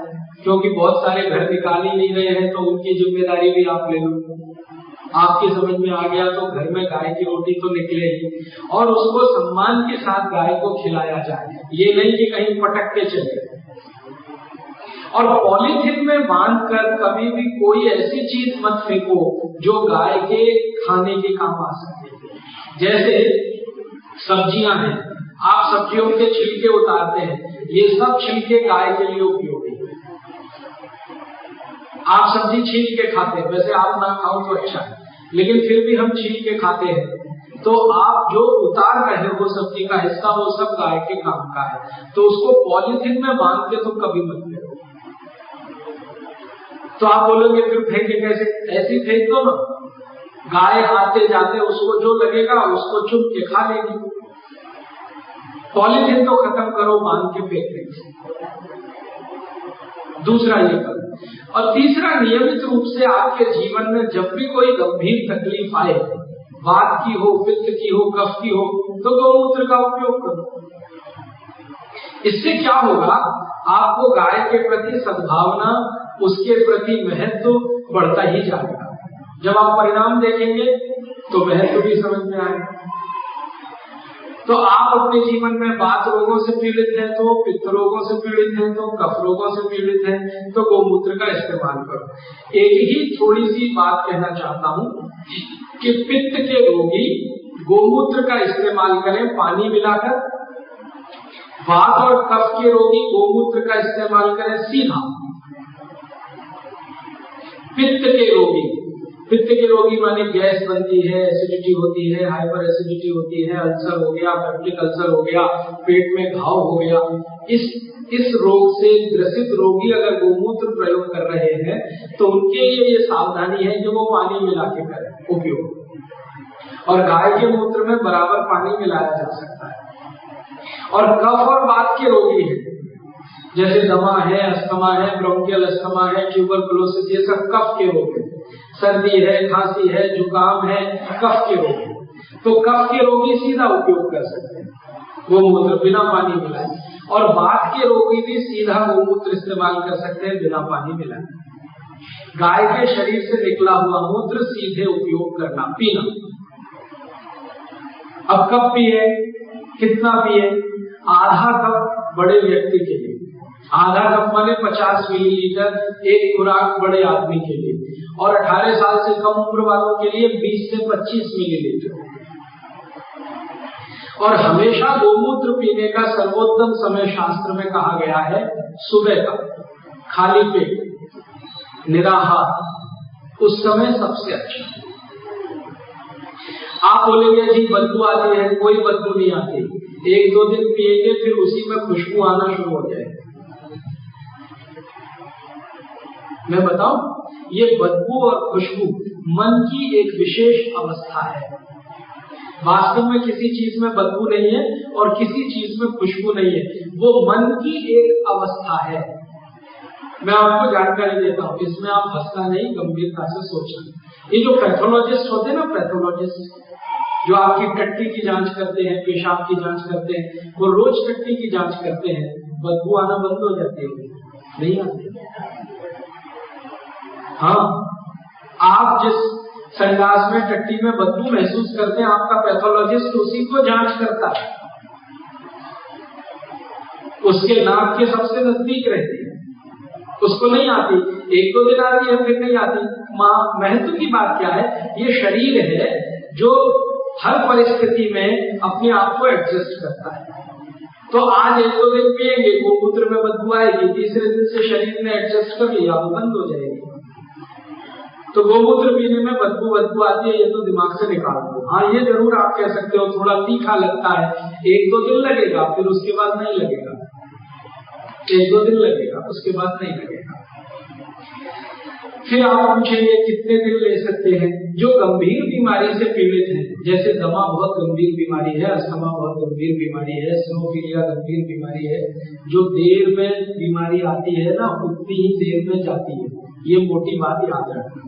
A: क्योंकि बहुत सारे घर निकाल ही नहीं रहे हैं तो उनकी जिम्मेदारी भी आप ले लो। आपकी समझ में आ गया तो घर में गाय की रोटी तो निकले ही, और उसको सम्मान के साथ गाय को खिलाया जाए, ये नहीं कि कहीं पटक के चले। और पॉलीथिन में बांधकर कभी भी कोई ऐसी चीज मत फेंको जो गाय के खाने के काम आ सके। जैसे सब्जियां हैं, आप सब्जियों के छिलके उतारते हैं, ये सब छिलके गाय के लिए उपयोगी है। आप सब्जी छील के खाते हैं, वैसे आप ना खाओ तो अच्छा है, लेकिन फिर भी हम छील के खाते हैं, तो आप जो उतार रहे हो सब्जी का हिस्सा वो सब गाय के काम का है, तो उसको पॉलीथिन में बांध के तो कभी मत फेंको। तो आप बोलोगे फिर फेंके कैसे? ऐसी फेंक दो ना, गाय आते जाते उसको जो लगेगा उसको चुन के खा लेगी। पॉलीथिन तो खत्म करो, बांध के फेंक देंगे। दूसरा ये करो। और तीसरा, नियमित रूप से आपके जीवन में जब भी कोई गंभीर तकलीफ आए, वात की हो, पित्त की हो, कफ की हो, तो गौमूत्र का उपयोग करो। इससे क्या होगा, आपको गाय के प्रति सद्भावना, उसके प्रति महत्व बढ़ता ही जाएगा। जब आप परिणाम देखेंगे तो महत्व भी समझ में आएगा। तो आप अपने जीवन में वात रोगों से पीड़ित हैं तो, पित्त रोगों से पीड़ित हैं तो, कफ रोगों से पीड़ित हैं तो गौमूत्र का इस्तेमाल करो। एक ही थोड़ी सी बात कहना चाहता हूँ कि पित्त के रोगी गौमूत्र का इस्तेमाल करें पानी मिलाकर, वात और कफ के रोगी गौमूत्र का इस्तेमाल करें सीधा। पित्त के रोगी माने गैस बनती है, एसिडिटी होती है, हाइपर एसिडिटी होती है, अल्सर हो गया, पेप्टिक अल्सर हो गया, पेट में घाव हो गया, इस रोग से ग्रसित रोगी अगर गौमूत्र प्रयोग कर रहे हैं तो उनके लिए ये सावधानी है कि वो पानी मिला के करें उपयोग। और गाय के मूत्र में बराबर पानी मिलाया जा सकता है। और कफ और वात के रोगी हैं, जैसे दमा है, अस्थमा है, ब्रोंकियल अस्थमा है, ट्यूबरकुलोसिस, ये सब कफ के रोग हैं। सर्दी है, खांसी है, जुकाम है, कफ के रोग हैं। तो कफ के रोगी सीधा उपयोग कर सकते हैं गोमूत्र बिना पानी मिलाए, और वात के रोगी भी सीधा गोमूत्र इस्तेमाल कर सकते हैं बिना पानी मिलाए। गाय के शरीर से निकला हुआ मूत्र सीधे उपयोग करना, पीना। अब कब पिए, कितना पिए? आधा कप बड़े व्यक्ति के लिए, आधा कप माने 50 मिलीलीटर, एक खुराक बड़े आदमी के लिए, और 18 साल से कम उम्र वालों के लिए 20 से 25 मिलीलीटर। और हमेशा गोमूत्र पीने का सर्वोत्तम समय शास्त्र में कहा गया है सुबह का, खाली पेट, निराहार, उस समय सबसे अच्छा। आप बोलेंगे जी बदबू आती है, कोई बदबू नहीं आती, 1-2 दिन पिएंगे फिर उसी में खुशबू आना शुरू हो जाएगी। मैं बताऊं, ये बदबू और खुशबू मन की एक विशेष अवस्था है। वास्तव में किसी चीज में बदबू नहीं है और किसी चीज में खुशबू नहीं है, वो मन की एक अवस्था है। मैं आपको जानकारी देता हूँ, इसमें आप हंसना नहीं, गंभीरता से सोचना। ये जो पैथोलॉजिस्ट होते हैं ना, पैथोलॉजिस्ट जो आपकी टट्टी की जांच करते हैं, पेशाब की जांच करते हैं, वो रोज टट्टी की जांच करते हैं, बदबू आना बंद हो जाती है? नहीं आती। हाँ, आप जिस संडास में, टट्टी में बदबू महसूस करते हैं, आपका पैथोलॉजिस्ट उसी को जांच करता है, उसके नाक के सबसे नजदीक रहती है, उसको नहीं आती। 1-2 दिन आती है, फिर नहीं आती। महत्व की बात क्या है, ये शरीर है जो हर परिस्थिति में अपने आप को एडजस्ट करता है। तो आज 1-2 दिन पिएंगे, गोमूत्र में बदबू आएगी, तीसरे दिन से शरीर ने एडजस्ट कर लिया, वो बंद हो जाएगी। तो गोमूत्र पीने में बदबू आती है, ये तो दिमाग से निकाल दो। हाँ, ये जरूर आप कह सकते हो थोड़ा तीखा लगता है, 1-2 दिन लगेगा, फिर उसके बाद नहीं लगेगा। 1-2 दिन लगेगा, उसके बाद नहीं लगेगा। फिर आप पूछेंगे कितने दिन ले सकते हैं? जो गंभीर बीमारी से पीड़ित हैं, जैसे दमा बहुत गंभीर बीमारी है, अस्थमा बहुत गंभीर बीमारी है, सिनोफिलिया गंभीर बीमारी है, जो देर में बीमारी आती है ना, उतनी ही देर में जाती है, ये मोटी बात याद रखना।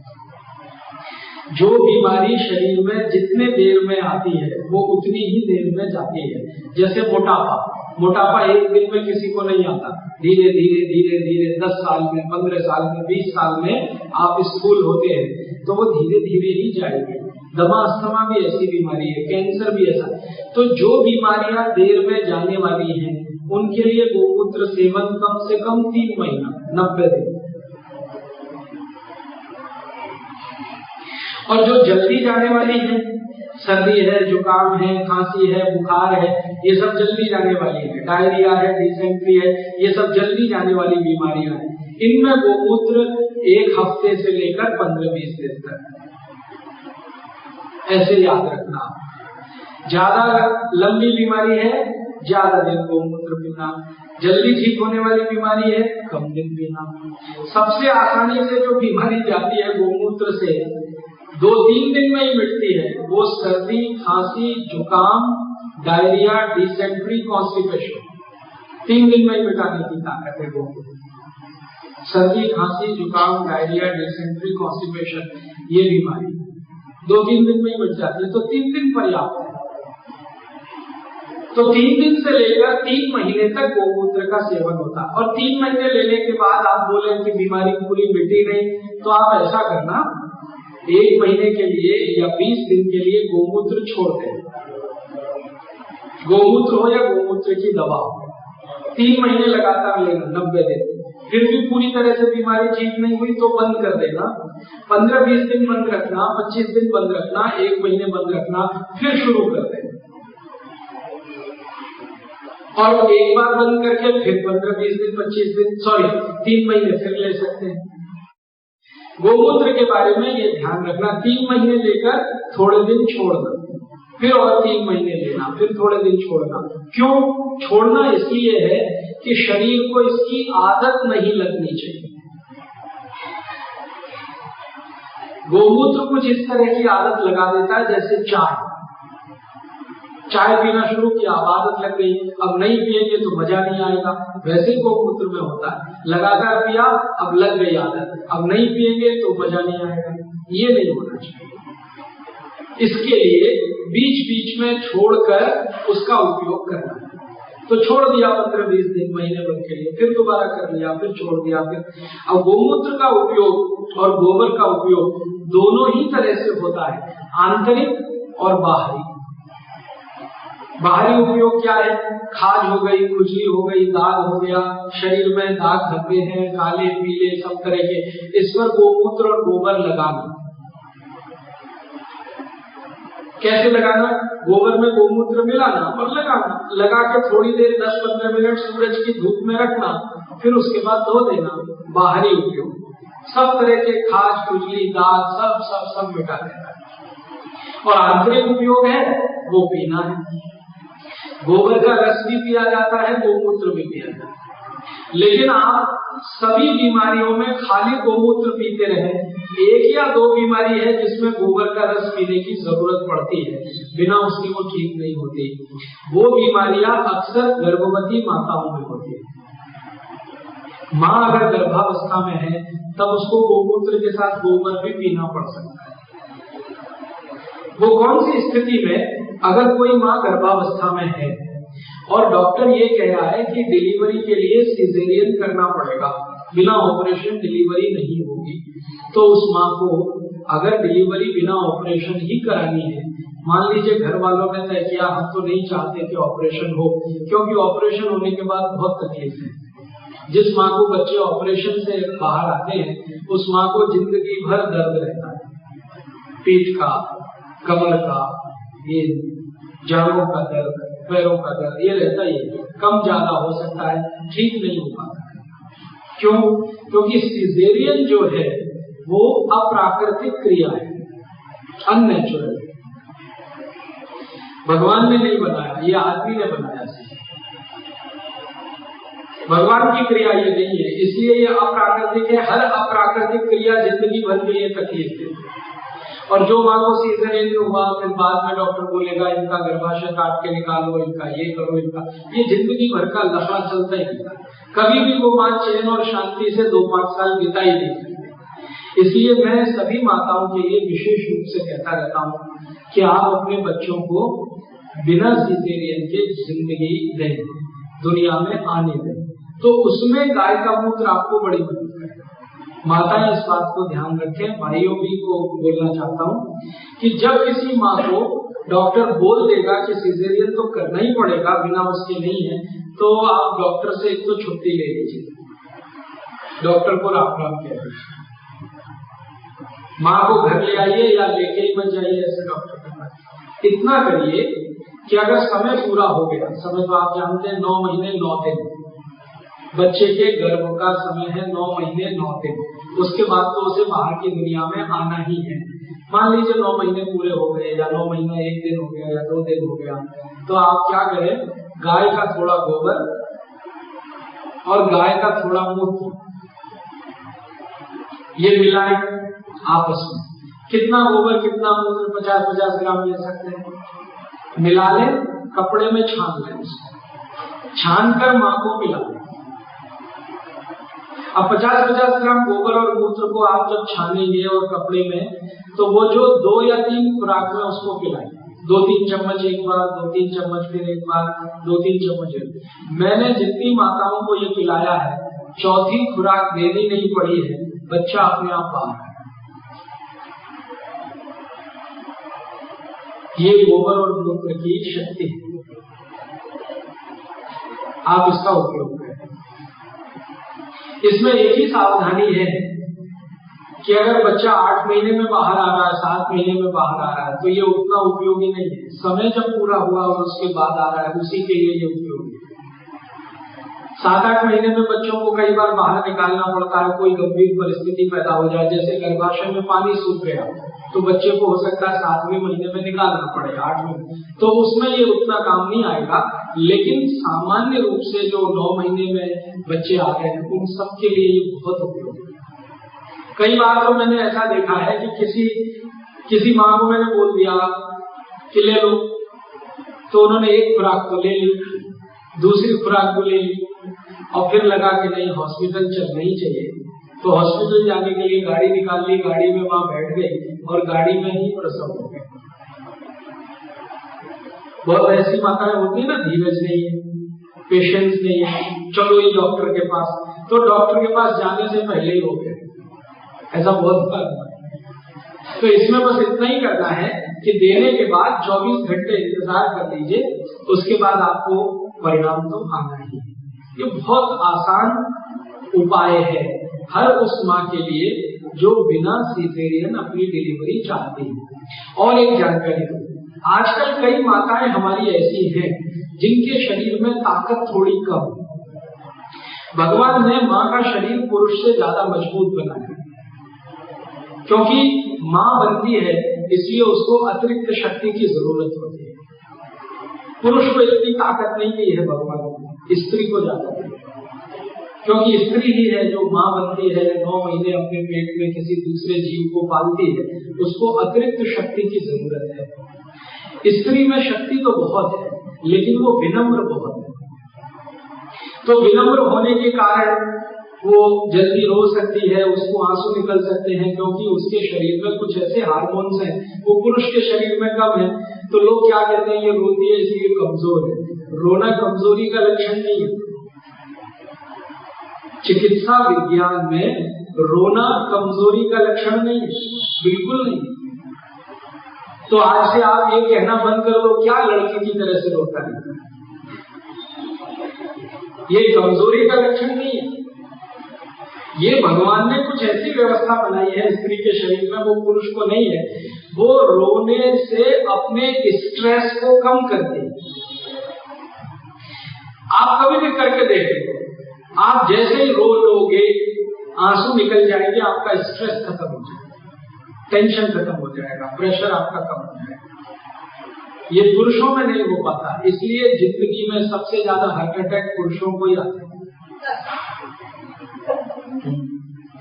A: जो बीमारी शरीर में जितने देर में आती है वो उतनी ही देर में जाती है। जैसे मोटापा 1 दिन में किसी को नहीं आता, धीरे धीरे 10 साल में, 15 साल में, 20 साल में आप स्थूल होते हैं, तो वो धीरे धीरे ही जाएगी। दमा अस्थमा भी ऐसी बीमारी है, कैंसर भी ऐसा। तो जो बीमारियां देर में जाने वाली हैं, उनके लिए गोमूत्र सेवन कम से कम 3 महीना, 90 दिन। और जो जल्दी जाने वाली है, सर्दी है, जुकाम है, खांसी है, बुखार है, ये सब जल्दी जाने वाली है, डायरिया है, डिसेंट्री है, ये सब जल्दी जाने वाली बीमारियां हैं। इनमें गोमूत्र 1 हफ्ते से लेकर 15-20 दिन तक, ऐसे याद रखना। ज्यादा लंबी बीमारी है, ज्यादा दिन गोमूत्र पीना। जल्दी ठीक होने वाली बीमारी है, कम दिन पीना। सबसे आसानी से जो बीमारी जाती है गोमूत्र से, 2-3 दिन में ही मिटती है, वो सर्दी, खांसी, जुकाम, डायरिया, डिसेंट्री, कॉन्स्टिपेशन, 3 दिन में ही मिटाने की ताकत है गोमूत्र। सर्दी, खांसी, जुकाम, डायरिया, डिसेंट्री, कॉन्स्टिपेशन, ये बीमारी 2-3 दिन में ही मिट जाती है, तो 3 दिन पर्याप्त है। तो 3 दिन से लेकर 3 महीने तक गोमूत्र का सेवन होता है। और 3 महीने लेने के बाद आप बोले कि बीमारी पूरी मिटी नहीं, तो आप ऐसा करना, 1 महीने के लिए या 20 दिन के लिए गोमूत्र छोड़ दें। गोमूत्र हो या गोमूत्र की दवा हो, 3 महीने लगातार लेना, 90 दिन। फिर भी पूरी तरह से बीमारी ठीक नहीं हुई तो बंद कर देना। 15-20 दिन बंद रखना, 25 दिन बंद रखना, 1 महीने बंद रखना, फिर शुरू कर देना। और एक बार बंद करके फिर 15-20 दिन, 25 दिन, 3 महीने फिर ले सकते हैं। गोमूत्र के बारे में ये ध्यान रखना, 3 महीने लेकर थोड़े दिन छोड़ना, फिर और 3 महीने लेना, फिर थोड़े दिन छोड़ना। क्यों छोड़ना? इसलिए है कि शरीर को इसकी आदत नहीं लगनी चाहिए। गोमूत्र कुछ इस तरह की आदत लगा देता है जैसे चाय। चाय पीना शुरू किया, अब आदत लग गई, अब नहीं पिएंगे तो मजा नहीं आएगा। वैसे ही गौमूत्र में होता है, लगातार पिया, अब लग गई आदत, अब नहीं पिएंगे तो मजा नहीं आएगा। ये नहीं होना चाहिए। इसके लिए बीच बीच में छोड़कर उसका उपयोग करना है। तो छोड़ दिया 15-20 दिन, महीने भर के लिए, फिर दोबारा कर लिया, फिर छोड़ दिया, फिर। अब गोमूत्र का उपयोग और गोबर का उपयोग दोनों ही तरह से होता है, आंतरिक और बाहरी। बाहरी उपयोग क्या है? खाज हो गई, खुजली हो गई, दाग हो गया, शरीर में दाग धब्बे हैं, काले पीले सब तरह के, इस पर गोमूत्र और गोबर लगाना। कैसे लगाना? गोबर में गोमूत्र मिलाना और लगाना, लगा के थोड़ी देर 10-15 मिनट सूरज की धूप में रखना, फिर उसके बाद धो देना। बाहरी उपयोग सब तरह के खाज, खुजली, दाग सब मिटा देना है। और आंतरिक उपयोग है वो पीना है। गोबर का रस भी पिया जाता है, गोमूत्र भी पिया जाता है। लेकिन आप सभी बीमारियों में खाली गोमूत्र पीते रहे, एक या दो बीमारी है जिसमें गोबर का रस पीने की जरूरत पड़ती है, बिना उसके वो ठीक नहीं होती। वो बीमारियां अक्सर गर्भवती माताओं में होती है। माँ अगर गर्भावस्था में है तब उसको गोमूत्र के साथ गोबर भी पीना पड़ सकता है। वो कौन सी स्थिति में? अगर कोई माँ गर्भावस्था में है और डॉक्टर ये कह रहा है कि डिलीवरी के लिए सिजेरियन करना पड़ेगा, बिना ऑपरेशन डिलीवरी नहीं होगी, तो उस माँ को अगर डिलीवरी बिना ऑपरेशन ही करानी है, मान लीजिए घर वालों ने तय किया हम तो नहीं चाहते कि ऑपरेशन हो, क्योंकि ऑपरेशन होने के बाद बहुत तकलीफ है। जिस माँ को बच्चे ऑपरेशन से बाहर आते हैं उस माँ को जिंदगी भर दर्द रहता है, पीठ का, कमर का, ये जांघों का दर्द, पैरों का दर्द, ये रहता ही है, कम ज्यादा हो सकता है, ठीक नहीं हो पाता। क्यों? क्योंकि सिजेरियन जो है वो अप्राकृतिक क्रिया है, अननेचुरल। भगवान ने नहीं बनाया, ये आदमी ने बनाया। भगवान की क्रिया ये नहीं है, इसलिए ये अप्राकृतिक है। हर अप्राकृतिक क्रिया जिंदगी भर के लिए तकलीफ है। और जो माँ को सीजरियन हुआ, फिर बाद में डॉक्टर बोलेगा इनका गर्भाशय काट के निकालो, इनका ये करो, इनका ये, जिंदगी भर का लफड़ा चलता ही रहता। कभी भी वो माँ चैन और शांति से 2-5 साल बिता ही नहीं सकती। इसलिए मैं सभी माताओं के लिए विशेष रूप से कहता रहता हूँ कि आप अपने बच्चों को बिना सीजरियन के जिंदगी दें, दुनिया में आने दें, तो उसमें गाय का मूत्र आपको बड़ी मदद करेगा। माताएं इस बात को ध्यान रखें। भाइयों भी को बोलना चाहता हूँ कि जब किसी माँ को डॉक्टर बोल देगा कि सिजेरियन तो करना ही पड़ेगा, बिना उसके नहीं है, तो आप डॉक्टर से एक तो छुट्टी ले लीजिए, डॉक्टर को राम कह दीजिए, माँ को घर ले आइए या लेके ही मत जाइए, ऐसे डॉक्टर कहना। इतना करिए कि अगर समय पूरा हो गया, समय तो आप जानते हैं 9 महीने 9 दिन, बच्चे के गर्भ का समय है 9 महीने 9 दिन, उसके बाद तो उसे बाहर की दुनिया में आना ही है। मान लीजिए 9 महीने पूरे हो गए, या 9 महीने 1 दिन हो गया, या 2 दिन हो गया, तो आप क्या करें, गाय का थोड़ा गोबर और गाय का थोड़ा मूत्र ये मिलाएं आपस में। कितना गोबर कितना मूत्र? 50-50 ग्राम ले सकते हैं। मिला लें, कपड़े में छान लें, छान कर माँ को पिला लें। अब 50-50 ग्राम गोबर और मूत्र को आप जब छानेंगे और कपड़े में, तो वो जो 2 या 3 खुराक में उसको पिलाएं। 2-3 चम्मच एक बार, 2-3 चम्मच फिर एक बार, 2-3 चम्मच। मैंने जितनी माताओं को ये पिलाया है, चौथी खुराक देनी नहीं पड़ी है, बच्चा अपने आप बाहर है। ये गोबर और मूत्र की शक्ति है, आप इसका उपयोग करें। इसमें एक ही सावधानी है कि अगर बच्चा 8 महीने में बाहर आ रहा है, 7 महीने में बाहर आ रहा है, तो ये उतना उपयोगी नहीं है। समय जब पूरा हुआ और उसके बाद आ रहा है, उसी के लिए ये उपयोगी है। 7-8 महीने में बच्चों को कई बार बाहर निकालना पड़ता है, कोई गंभीर परिस्थिति पैदा हो जाए, जैसे गर्भाशय में पानी सूख गया, तो बच्चे को हो सकता है 7वें महीने में निकालना पड़े, 8वें, तो उसमें ये उतना काम नहीं आएगा। लेकिन सामान्य रूप से जो 9 महीने में बच्चे आ रहे हैं, उन सब के लिए ये बहुत उपयोगी है। कई बार तो मैंने ऐसा देखा है कि किसी माँ को मैंने बोल दिया कि ले लो, तो उन्होंने एक खुराक तो ले ली, दूसरी खुराक को ले ली और फिर लगा कि नहीं हॉस्पिटल चलना ही चाहिए। तो हॉस्पिटल जाने के लिए गाड़ी निकाल ली, गाड़ी में माँ बैठ गई और गाड़ी में ही प्रसव हो गया। बहुत ऐसी माताएं होती है ना, धीरज नहीं है, पेशेंस नहीं है, चलो ये डॉक्टर के पास, तो डॉक्टर के पास जाने से पहले ही हो गए। ऐसा बहुत बार हुआ है। तो इसमें बस इतना ही करना है कि देने के बाद 24 घंटे इंतजार कर लीजिए, उसके बाद आपको परिणाम तो आना ही है। ये बहुत आसान उपाय है हर उस माँ के लिए जो बिना सिजेरियन अपनी डिलीवरी चाहती है। और एक जानकारी दूं, आजकल कई माताएं हमारी ऐसी हैं जिनके शरीर में ताकत थोड़ी कम। भगवान ने माँ का शरीर पुरुष से ज्यादा मजबूत बनाया, क्योंकि माँ बनती है इसलिए उसको अतिरिक्त शक्ति की जरूरत होती है। पुरुष को इतनी ताकत नहीं दी है भगवान ने, स्त्री को ज्यादा दी, क्योंकि स्त्री ही है जो माँ बनती है, 9 महीने अपने पेट में किसी दूसरे जीव को पालती है, उसको अतिरिक्त शक्ति की जरूरत है। स्त्री में शक्ति तो बहुत है लेकिन वो विनम्र बहुत है। तो विनम्र होने के कारण वो जल्दी रो सकती है, उसको आंसू निकल सकते हैं, क्योंकि उसके शरीर में कुछ ऐसे हार्मोन्स हैं वो पुरुष के शरीर में कम है। तो लोग क्या कहते हैं, ये रोती है इसलिए कमजोर है। रोना कमजोरी का लक्षण नहीं है। चिकित्सा विज्ञान में रोना कमजोरी का लक्षण नहीं है, बिल्कुल नहीं। तो आज से आप ये कहना बंद कर दो, क्या लड़की की तरह से रोता है, ये कमजोरी का लक्षण नहीं है। ये भगवान ने कुछ ऐसी व्यवस्था बनाई है स्त्री के शरीर में, वो पुरुष को नहीं है। वो रोने से अपने स्ट्रेस को कम करती है। आप कभी भी करके देखेंगे, आप जैसे ही रो लोगे आंसू निकल जाएंगे, आपका स्ट्रेस खत्म हो जाएगा, टेंशन खत्म हो जाएगा, प्रेशर आपका कम हो जाएगा। ये पुरुषों में नहीं हो पाता, इसलिए जिंदगी में सबसे ज्यादा हार्ट अटैक पुरुषों को ही आते हैं,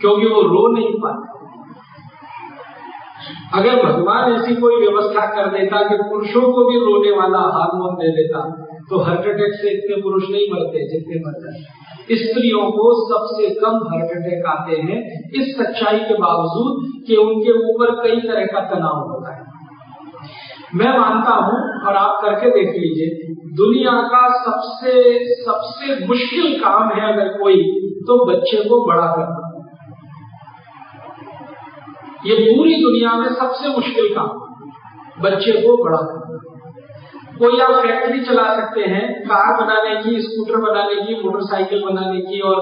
A: क्योंकि वो रो नहीं पाते। अगर भगवान ऐसी कोई व्यवस्था कर देता कि पुरुषों को भी रोने वाला हार्मोन दे देता, तो हार्ट अटैक से इतने पुरुष नहीं मरते जितने मरते हैं। स्त्रियों को सबसे कम हार्ट अटैक आते हैं, इस सच्चाई के बावजूद कि उनके ऊपर कई तरह का तनाव होता है। मैं मानता हूं, और आप करके देख लीजिए, दुनिया का सबसे मुश्किल काम है अगर कोई, तो बच्चे को बड़ा करना। ये पूरी दुनिया में सबसे मुश्किल काम, बच्चे को बड़ा करना। कोई आप फैक्ट्री चला सकते हैं, कार बनाने की, स्कूटर बनाने की, मोटरसाइकिल बनाने की और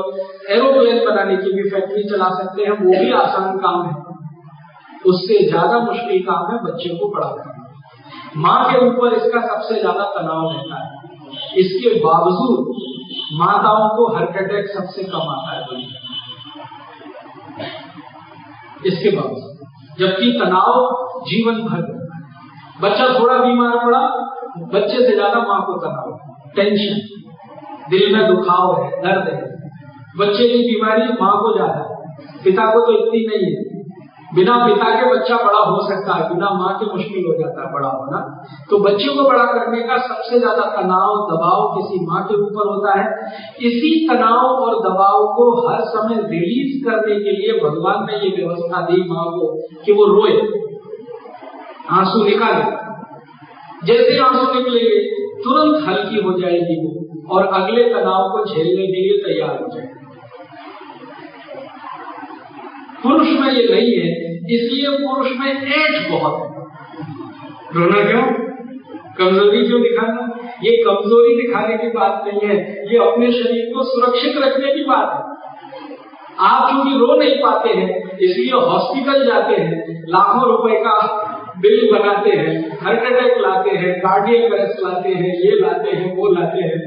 A: एरोप्लेन बनाने की भी फैक्ट्री चला सकते हैं, वो भी आसान काम है। उससे ज्यादा मुश्किल काम है बच्चे को बड़ा करना। माँ के ऊपर इसका सबसे ज्यादा तनाव रहता है। इसके बावजूद माताओं को हार्ट अटैक सबसे कम आता है दुनिया में, इसके बावजूद, जबकि तनाव जीवन भर। बच्चा थोड़ा बीमार पड़ा, बच्चे से ज्यादा माँ को तनाव, टेंशन, दिल में दुखाव है, दर्द है। बच्चे की बीमारी माँ को ज्यादा है, पिता को तो इतनी नहीं है। बिना पिता के बच्चा बड़ा हो सकता है, बिना माँ के मुश्किल हो जाता है बड़ा होना। तो बच्चे को बड़ा करने का सबसे ज्यादा तनाव, दबाव किसी माँ के ऊपर होता है। इसी तनाव और दबाव को हर समय रिलीज करने के लिए भगवान ने ये व्यवस्था दी माँ को कि वो रोए, आंसू निकाले। जैसे आंसू निकलेंगे तुरंत हल्की हो जाएगी वो, और अगले तनाव को झेलने के लिए तैयार हो जाएगी। पुरुष में ये नहीं है, इसलिए पुरुष में एज बहुत है। रोना क्यों, कमजोरी क्यों दिखाना? ये कमजोरी दिखाने की बात नहीं है, ये अपने शरीर को सुरक्षित रखने की बात है। आप चूंकि रो नहीं पाते हैं इसलिए हॉस्पिटल जाते हैं, लाखों रुपए का बिल बनाते हैं, हार्ट अटैक लाते हैं, कार्डियक अरेस्ट लाते हैं, ये लाते हैं, वो लाते हैं,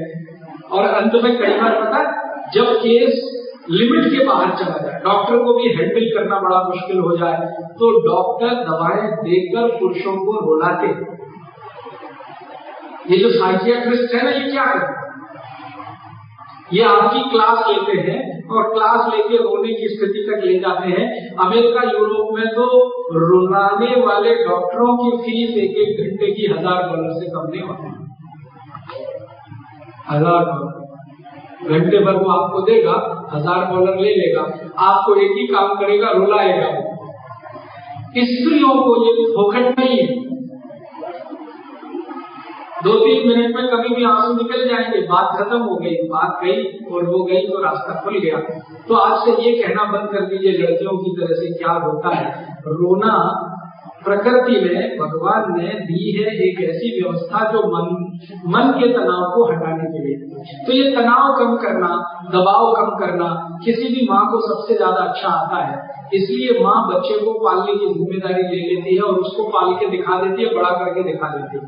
A: और अंत में कई बार पता जब केस लिमिट के बाहर चला जाए, डॉक्टर को भी हैंडल करना बड़ा मुश्किल हो जाए, तो डॉक्टर दवाएं देकर पुरुषों को रुलाते। ये जो साइकियाट्रिस्ट है ना, ये क्या है, ये आपकी क्लास लेते हैं और क्लास लेके रोने की स्थिति तक ले जाते हैं। अमेरिका, यूरोप में तो रुलाने वाले डॉक्टरों की फीस एक घंटे की $1000 से कम नहीं होती। $1000 घंटे भर वो आपको देगा, $1000 ले लेगा, आपको एक ही काम करेगा, रुलाएगा। स्त्रियों को ये फोकट नहीं है। 2-3 मिनट में कभी भी आंसू निकल जाएंगे, बात खत्म हो गई, बात गई और वो गई तो रास्ता खुल गया। तो आज से ये कहना बंद कर दीजिए लड़कियों की तरह से क्या होता है। रोना प्रकृति में भगवान ने दी है एक ऐसी व्यवस्था जो मन के तनाव को हटाने के लिए। तो ये तनाव कम करना, दबाव कम करना किसी भी माँ को सबसे ज्यादा अच्छा आता है। इसलिए माँ बच्चे को पालने की जिम्मेदारी ले लेती है और उसको पाल के दिखा देती है, बड़ा करके दिखा देती है।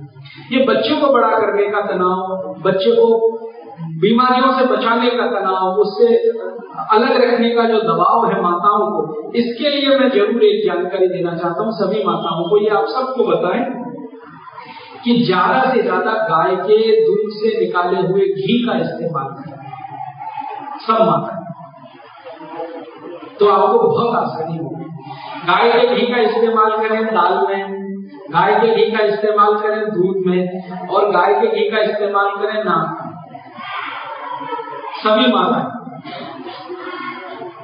A: ये बच्चे को बड़ा करने का तनाव, बच्चे को बीमारियों से बचाने का तनाव, उससे अलग रखने का जो दबाव है माताओं को, इसके लिए मैं जरूर एक जानकारी देना चाहता हूँ सभी माताओं को। ये आप सबको बताएं कि ज्यादा से ज्यादा गाय के दूध से निकाले हुए घी का इस्तेमाल करें, सब माता, तो आपको बहुत आसानी होगी। गाय के घी का इस्तेमाल करें दाल में, गाय के घी का इस्तेमाल करें दूध में, और गाय के घी का इस्तेमाल करें नाक, सभी माता।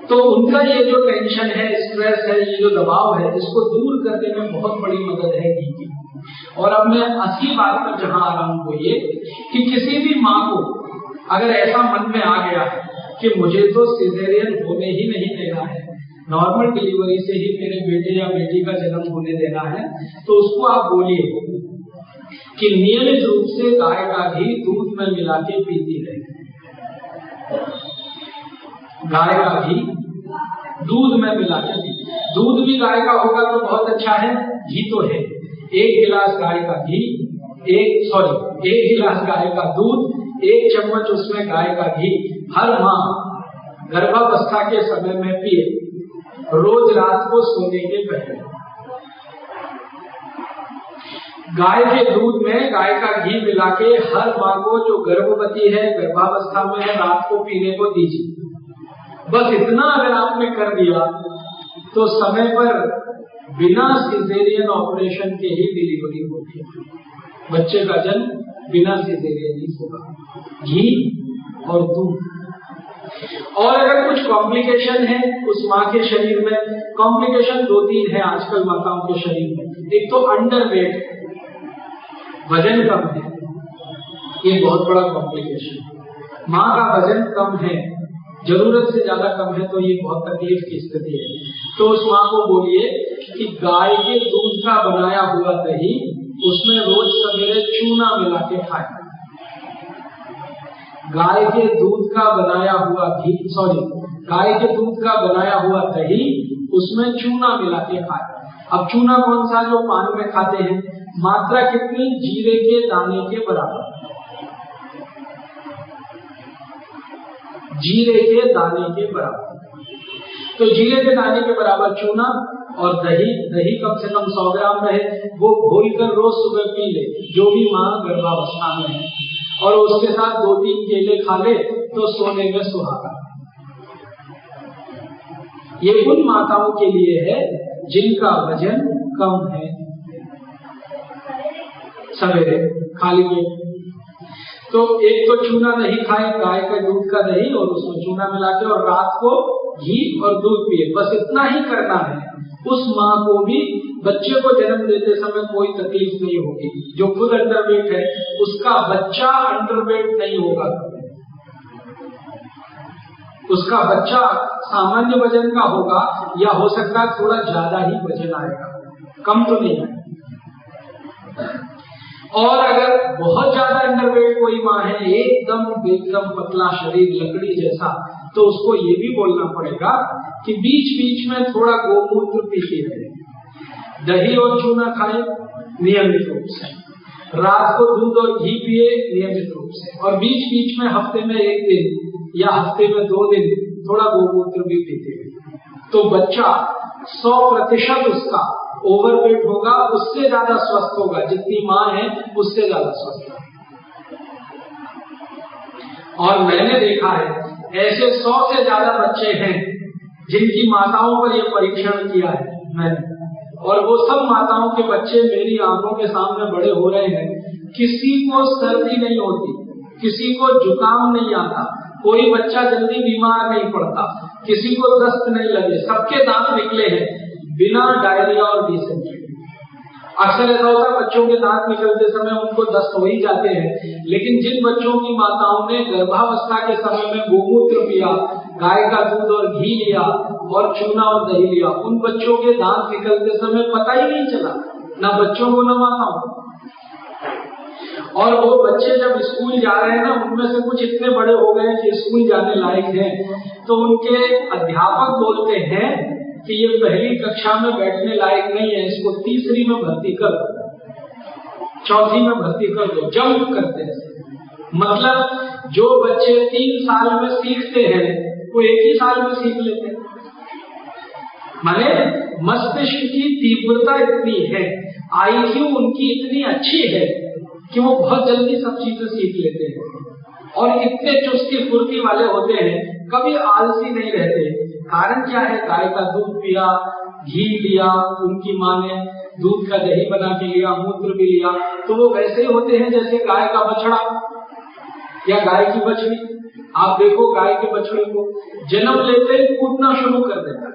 A: तो उनका ये जो टेंशन है, स्ट्रेस है, ये जो दबाव है, इसको दूर करने में बहुत बड़ी मदद है घी की। और अब मैं असली बात पर जहां आ रहा हूं वो ये कि किसी भी माँ को अगर ऐसा मन में आ गया है कि मुझे तो सिजेरियन होने ही नहीं देना है, नॉर्मल डिलीवरी से ही मेरे बेटे या बेटी का जन्म होने देना है, तो उसको आप बोलिए कि नियमित रूप से गाय का घी दूध में मिला के पीती रहे। गाय का घी दूध में मिला के पीती, दूध भी गाय का होगा तो बहुत अच्छा है, घी तो है। 1 गिलास गाय का घी, 1 गिलास गाय का दूध, 1 चम्मच उसमें गाय का घी हर माह गर्भावस्था के समय में पिए, रोज रात को सोने के पहले। गाय के दूध में गाय का घी मिला के हर माँ को जो गर्भवती है, गर्भावस्था में है, रात को पीने को दीजिए। बस इतना अगर आपने कर दिया तो समय पर बिना सिजेरियन ऑपरेशन के ही डिलीवरी होती है, बच्चे का जन्म बिना सिजेरियन ही होगा, घी और दूध। और अगर कुछ कॉम्प्लिकेशन है उस माँ के शरीर में, कॉम्प्लिकेशन 2-3 है आजकल माताओं के शरीर में। एक तो अंडरवेट, वजन कम है, ये बहुत बड़ा कॉम्प्लिकेशन। माँ का वजन कम है, जरूरत से ज्यादा कम है, तो ये बहुत तकलीफ की स्थिति है। तो उस माँ को बोलिए कि गाय के दूध का बनाया हुआ दही, उसमें रोज सवेरे चूना मिला के खाए। गाय के दूध का बनाया हुआ गाय के दूध का बनाया हुआ दही, उसमें चूना मिला के खाए। अब चूना कौन सा जो पान में खाते हैं, मात्रा कितनी, जीरे के दाने के बराबर, जीरे के दाने के बराबर। तो जीरे के दाने के बराबर चूना और दही कम से कम 100 ग्राम रहे, वो घोलकर रोज सुबह पी ले, जो भी माँ गर्भावस्था में है, और उसके साथ 2-3 केले खा ले तो सोने में सुहागा। ये उन माताओं के लिए है जिनका वजन कम है। सवेरे खाली पेट तो एक तो चूना दही खाए, गाय के दूध का दही और उसमें चूना मिला के, और रात को घी और दूध पिए। बस इतना ही करना है। उस माँ को भी बच्चे को जन्म देते समय कोई तकलीफ नहीं होगी। जो खुद अंडरवेट है उसका बच्चा अंडरवेट नहीं होगा, उसका बच्चा सामान्य वजन का होगा, या हो सकता है थोड़ा ज्यादा ही वजन आएगा, कम तो नहीं है। और अगर बहुत ज्यादा अंडरवेट कोई माँ है, एकदम पतला शरीर लकड़ी जैसा, तो उसको ये भी बोलना पड़ेगा कि बीच बीच में थोड़ा गोमूत्र पीती रहे, दही और चूना खाए नियमित रूप से, रात को दूध और घी पिए नियमित रूप से, और बीच बीच में हफ्ते में 1 दिन या हफ्ते में 2 दिन थोड़ा गोमूत्र भी पीते हुए। तो बच्चा 100% उसका ओवरवेट होगा, उससे ज्यादा स्वस्थ होगा, जितनी माँ है उससे ज्यादा स्वस्थ होगा। और मैंने देखा है ऐसे 100 से ज्यादा बच्चे हैं जिनकी माताओं पर यह परीक्षण किया है मैंने, और वो सब माताओं के बच्चे मेरी आंखों के सामने बड़े हो रहे हैं। किसी को सर्दी नहीं होती, किसी को जुकाम नहीं आता, कोई बच्चा जल्दी बीमार नहीं पड़ता, किसी को दस्त नहीं लगे, सबके दांत निकले हैं बिना डायरिया और डिसेंट्री। अक्सर ऐसा होता है बच्चों के दांत निकलते समय उनको दस्त हो ही जाते हैं, लेकिन जिन बच्चों की माताओं ने गर्भावस्था के समय में गोमूत्र पिया, गाय का दूध और घी लिया और चूना और दही लिया, उन बच्चों के दांत निकलते समय पता ही नहीं चला, ना बच्चों को ना माताओं को। और वो बच्चे जब स्कूल जा रहे हैं ना, उनमें से कुछ इतने बड़े हो गए कि स्कूल जाने लायक हैं, तो उनके अध्यापक बोलते हैं कि ये पहली कक्षा में बैठने लायक नहीं है, इसको तीसरी में भर्ती कर दो, चौथी में भर्ती कर दो। जंप करते हैं, मतलब जो बच्चे 3 साल में सीखते हैं वो 1 ही साल में सीख लेते हैं। माने मस्तिष्क की तीव्रता इतनी है, IQ उनकी इतनी अच्छी है कि वो बहुत जल्दी सब चीजें सीख लेते हैं और इतने चुस्ती फुर्ती वाले होते हैं, कभी आलसी नहीं रहते। कारण क्या है? गाय का दूध पिया, घी लिया, उनकी माँ ने दूध का दही बना के लिया, मूत्र भी लिया, तो वो वैसे ही होते हैं जैसे गाय का बछड़ा या गाय की बछड़ी। आप देखो गाय के बछड़े को जन्म लेते ही कूदना शुरू कर देता है।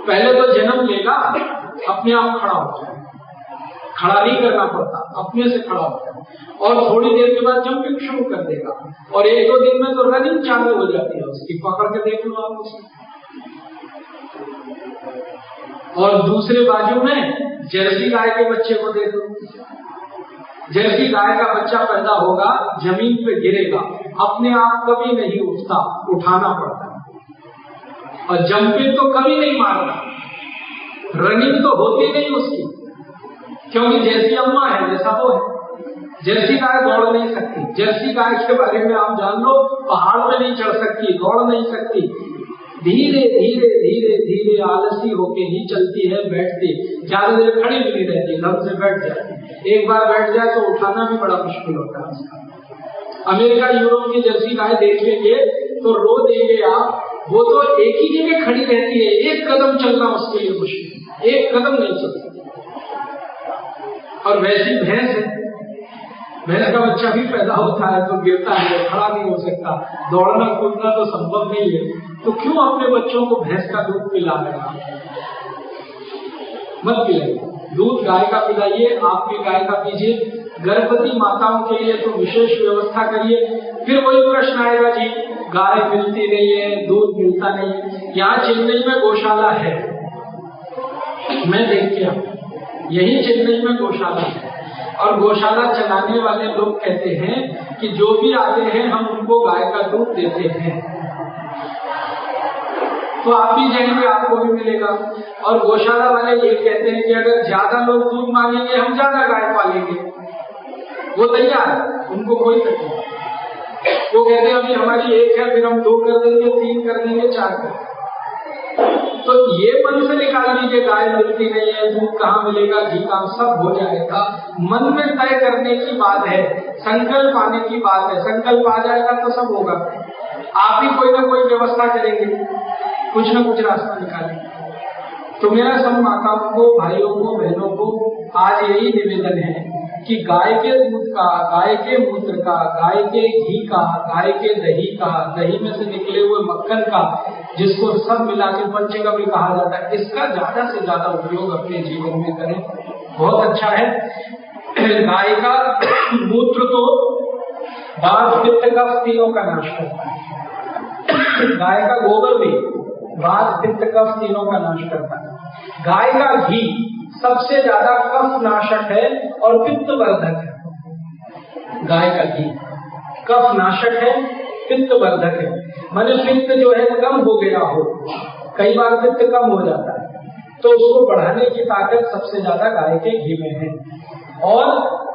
A: पहले तो जन्म लेगा, अपने आप खड़ा हो जाए, खड़ा नहीं करना पड़ता, अपने से खड़ा हो जाए, और थोड़ी देर के बाद जंपिंग शुरू कर देगा, और 1-2 दिन में तो रनिंग चालू हो जाती है उसकी। पकड़ के देख लो आप उसे। और दूसरे बाजू में जर्सी गाय के बच्चे को देख लो। जर्सी गाय का बच्चा पैदा होगा, जमीन पे गिरेगा, अपने आप कभी नहीं उठता, उठाना पड़ता है, और जंपिंग तो कभी नहीं मारता, रनिंग तो होती नहीं उसकी, क्योंकि जैसी अम्मा है वैसा वो है। जर्सी गाय दौड़ नहीं सकती। जर्सी गाय के बारे में आप जान लो, पहाड़ पे नहीं चढ़ सकती, दौड़ नहीं सकती, धीरे धीरे धीरे धीरे आलसी होके ही चलती है, बैठती, ज्यादा देर खड़ी भी नहीं रहती, दम से बैठ जाती। एक बार बैठ जाए तो उठाना भी बड़ा मुश्किल होता है उसका। अमेरिका यूरोप की जर्सी गाय देखेंगे तो रो देंगे आप, वो तो एक ही जगह खड़ी रहती है, एक कदम चलना उसके लिए मुश्किल, एक कदम नहीं चलती। और वैसी भैंस है, भैंस का बच्चा भी पैदा होता है तो गिरता है, खड़ा नहीं हो सकता, दौड़ना कूदना तो संभव नहीं है, तो क्यों अपने बच्चों को भैंस का दूध पिला रहे हैं? मत पिलाइए, दूध गाय का पिलाइए, आप भी गाय का पीजिए। गर्भवती माताओं के लिए तो विशेष व्यवस्था करिए। फिर वही प्रश्न आएगा, जी गाय मिलती नहीं है, दूध मिलता नहीं है। यहाँ चेन्नई में गौशाला है, मैं देख के आया, यही चेन्नई में गौशाला है, और गौशाला चलाने वाले लोग कहते हैं कि जो भी आते हैं हम उनको गाय का दूध देते हैं, तो आप भी जाएंगे, आपको भी मिलेगा। और गौशाला वाले ये कहते हैं कि अगर ज्यादा लोग दूध मांगेंगे हम ज्यादा गाय पालेंगे, वो तैयार है, उनको कोई तकलीफ नहीं। वो कहते हैं अभी हमारी 1 है, फिर हम 2 कर देंगे, 3 कर देंगे, 4 कर देंगे। तो ये मन से निकाल लीजिए गाय मिलती नहीं है, दूध कहाँ मिलेगा, घी काम सब हो जाएगा। मन में तय करने की बात है, संकल्प आने की बात है, संकल्प आ जाएगा तो सब होगा। आप ही कोई ना कोई व्यवस्था करेंगे, कुछ ना कुछ रास्ता निकालेंगे। तो मेरा सब माताओं को, भाइयों को, बहनों को आज यही निवेदन है कि गाय के दूध का, गाय के मूत्र का, गाय के घी का, गाय के दही का, दही में से निकले हुए मक्खन का, जिसको सब मिला के पंचगव्य कहा जाता है, इसका ज्यादा से ज्यादा उपयोग अपने जीवन में करें, बहुत अच्छा है। गाय का मूत्र तो वात पित्त कफ तीनों का नाश करता है। गाय का गोबर भी वात पित्त कफ तीनों का नाश करता है। गाय का घी सबसे ज्यादा कफ नाशक है और पित्त वर्धक है। गाय का घी कफ नाशक है, पित्त वर्धक है। माने पित्त जो है कम हो गया हो, कई बार पित्त कम हो जाता है, तो उसको बढ़ाने की ताकत सबसे ज्यादा गाय के घी में है। और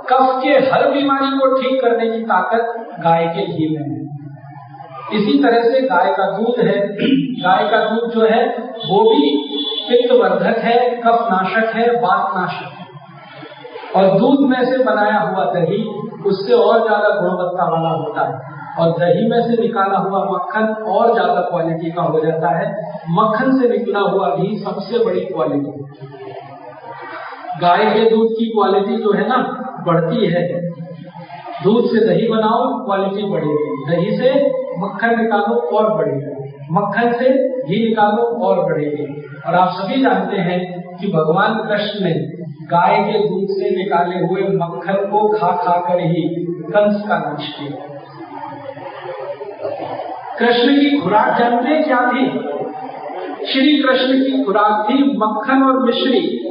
A: कफ के हर बीमारी को ठीक करने की ताकत गाय के घी में है। इसी तरह से गाय का दूध है, गाय का दूध जो है वो भी पित्त वर्धक है, कफ नाशक है, वात नाशक है। और दूध में से बनाया हुआ दही उससे और ज्यादा गुणवत्ता वाला होता है, और दही में से निकाला हुआ मक्खन और ज्यादा क्वालिटी का हो जाता है। मक्खन से निकला हुआ घी सबसे बड़ी क्वालिटी। गाय के दूध की क्वालिटी जो है ना बढ़ती है, दूध से दही बनाओ, क्वालिटी बढ़ेगी, दही से मक्खन निकालो और बढ़ेगी, मक्खन से घी निकालो और बढ़ेगी। और आप सभी जानते हैं कि भगवान कृष्ण ने गाय के दूध से निकाले हुए मक्खन को खा खा कर ही कंस का नाश किया। कृष्ण की खुराक जानते हैं क्या थी? श्री कृष्ण की खुराक थी मक्खन और मिश्री।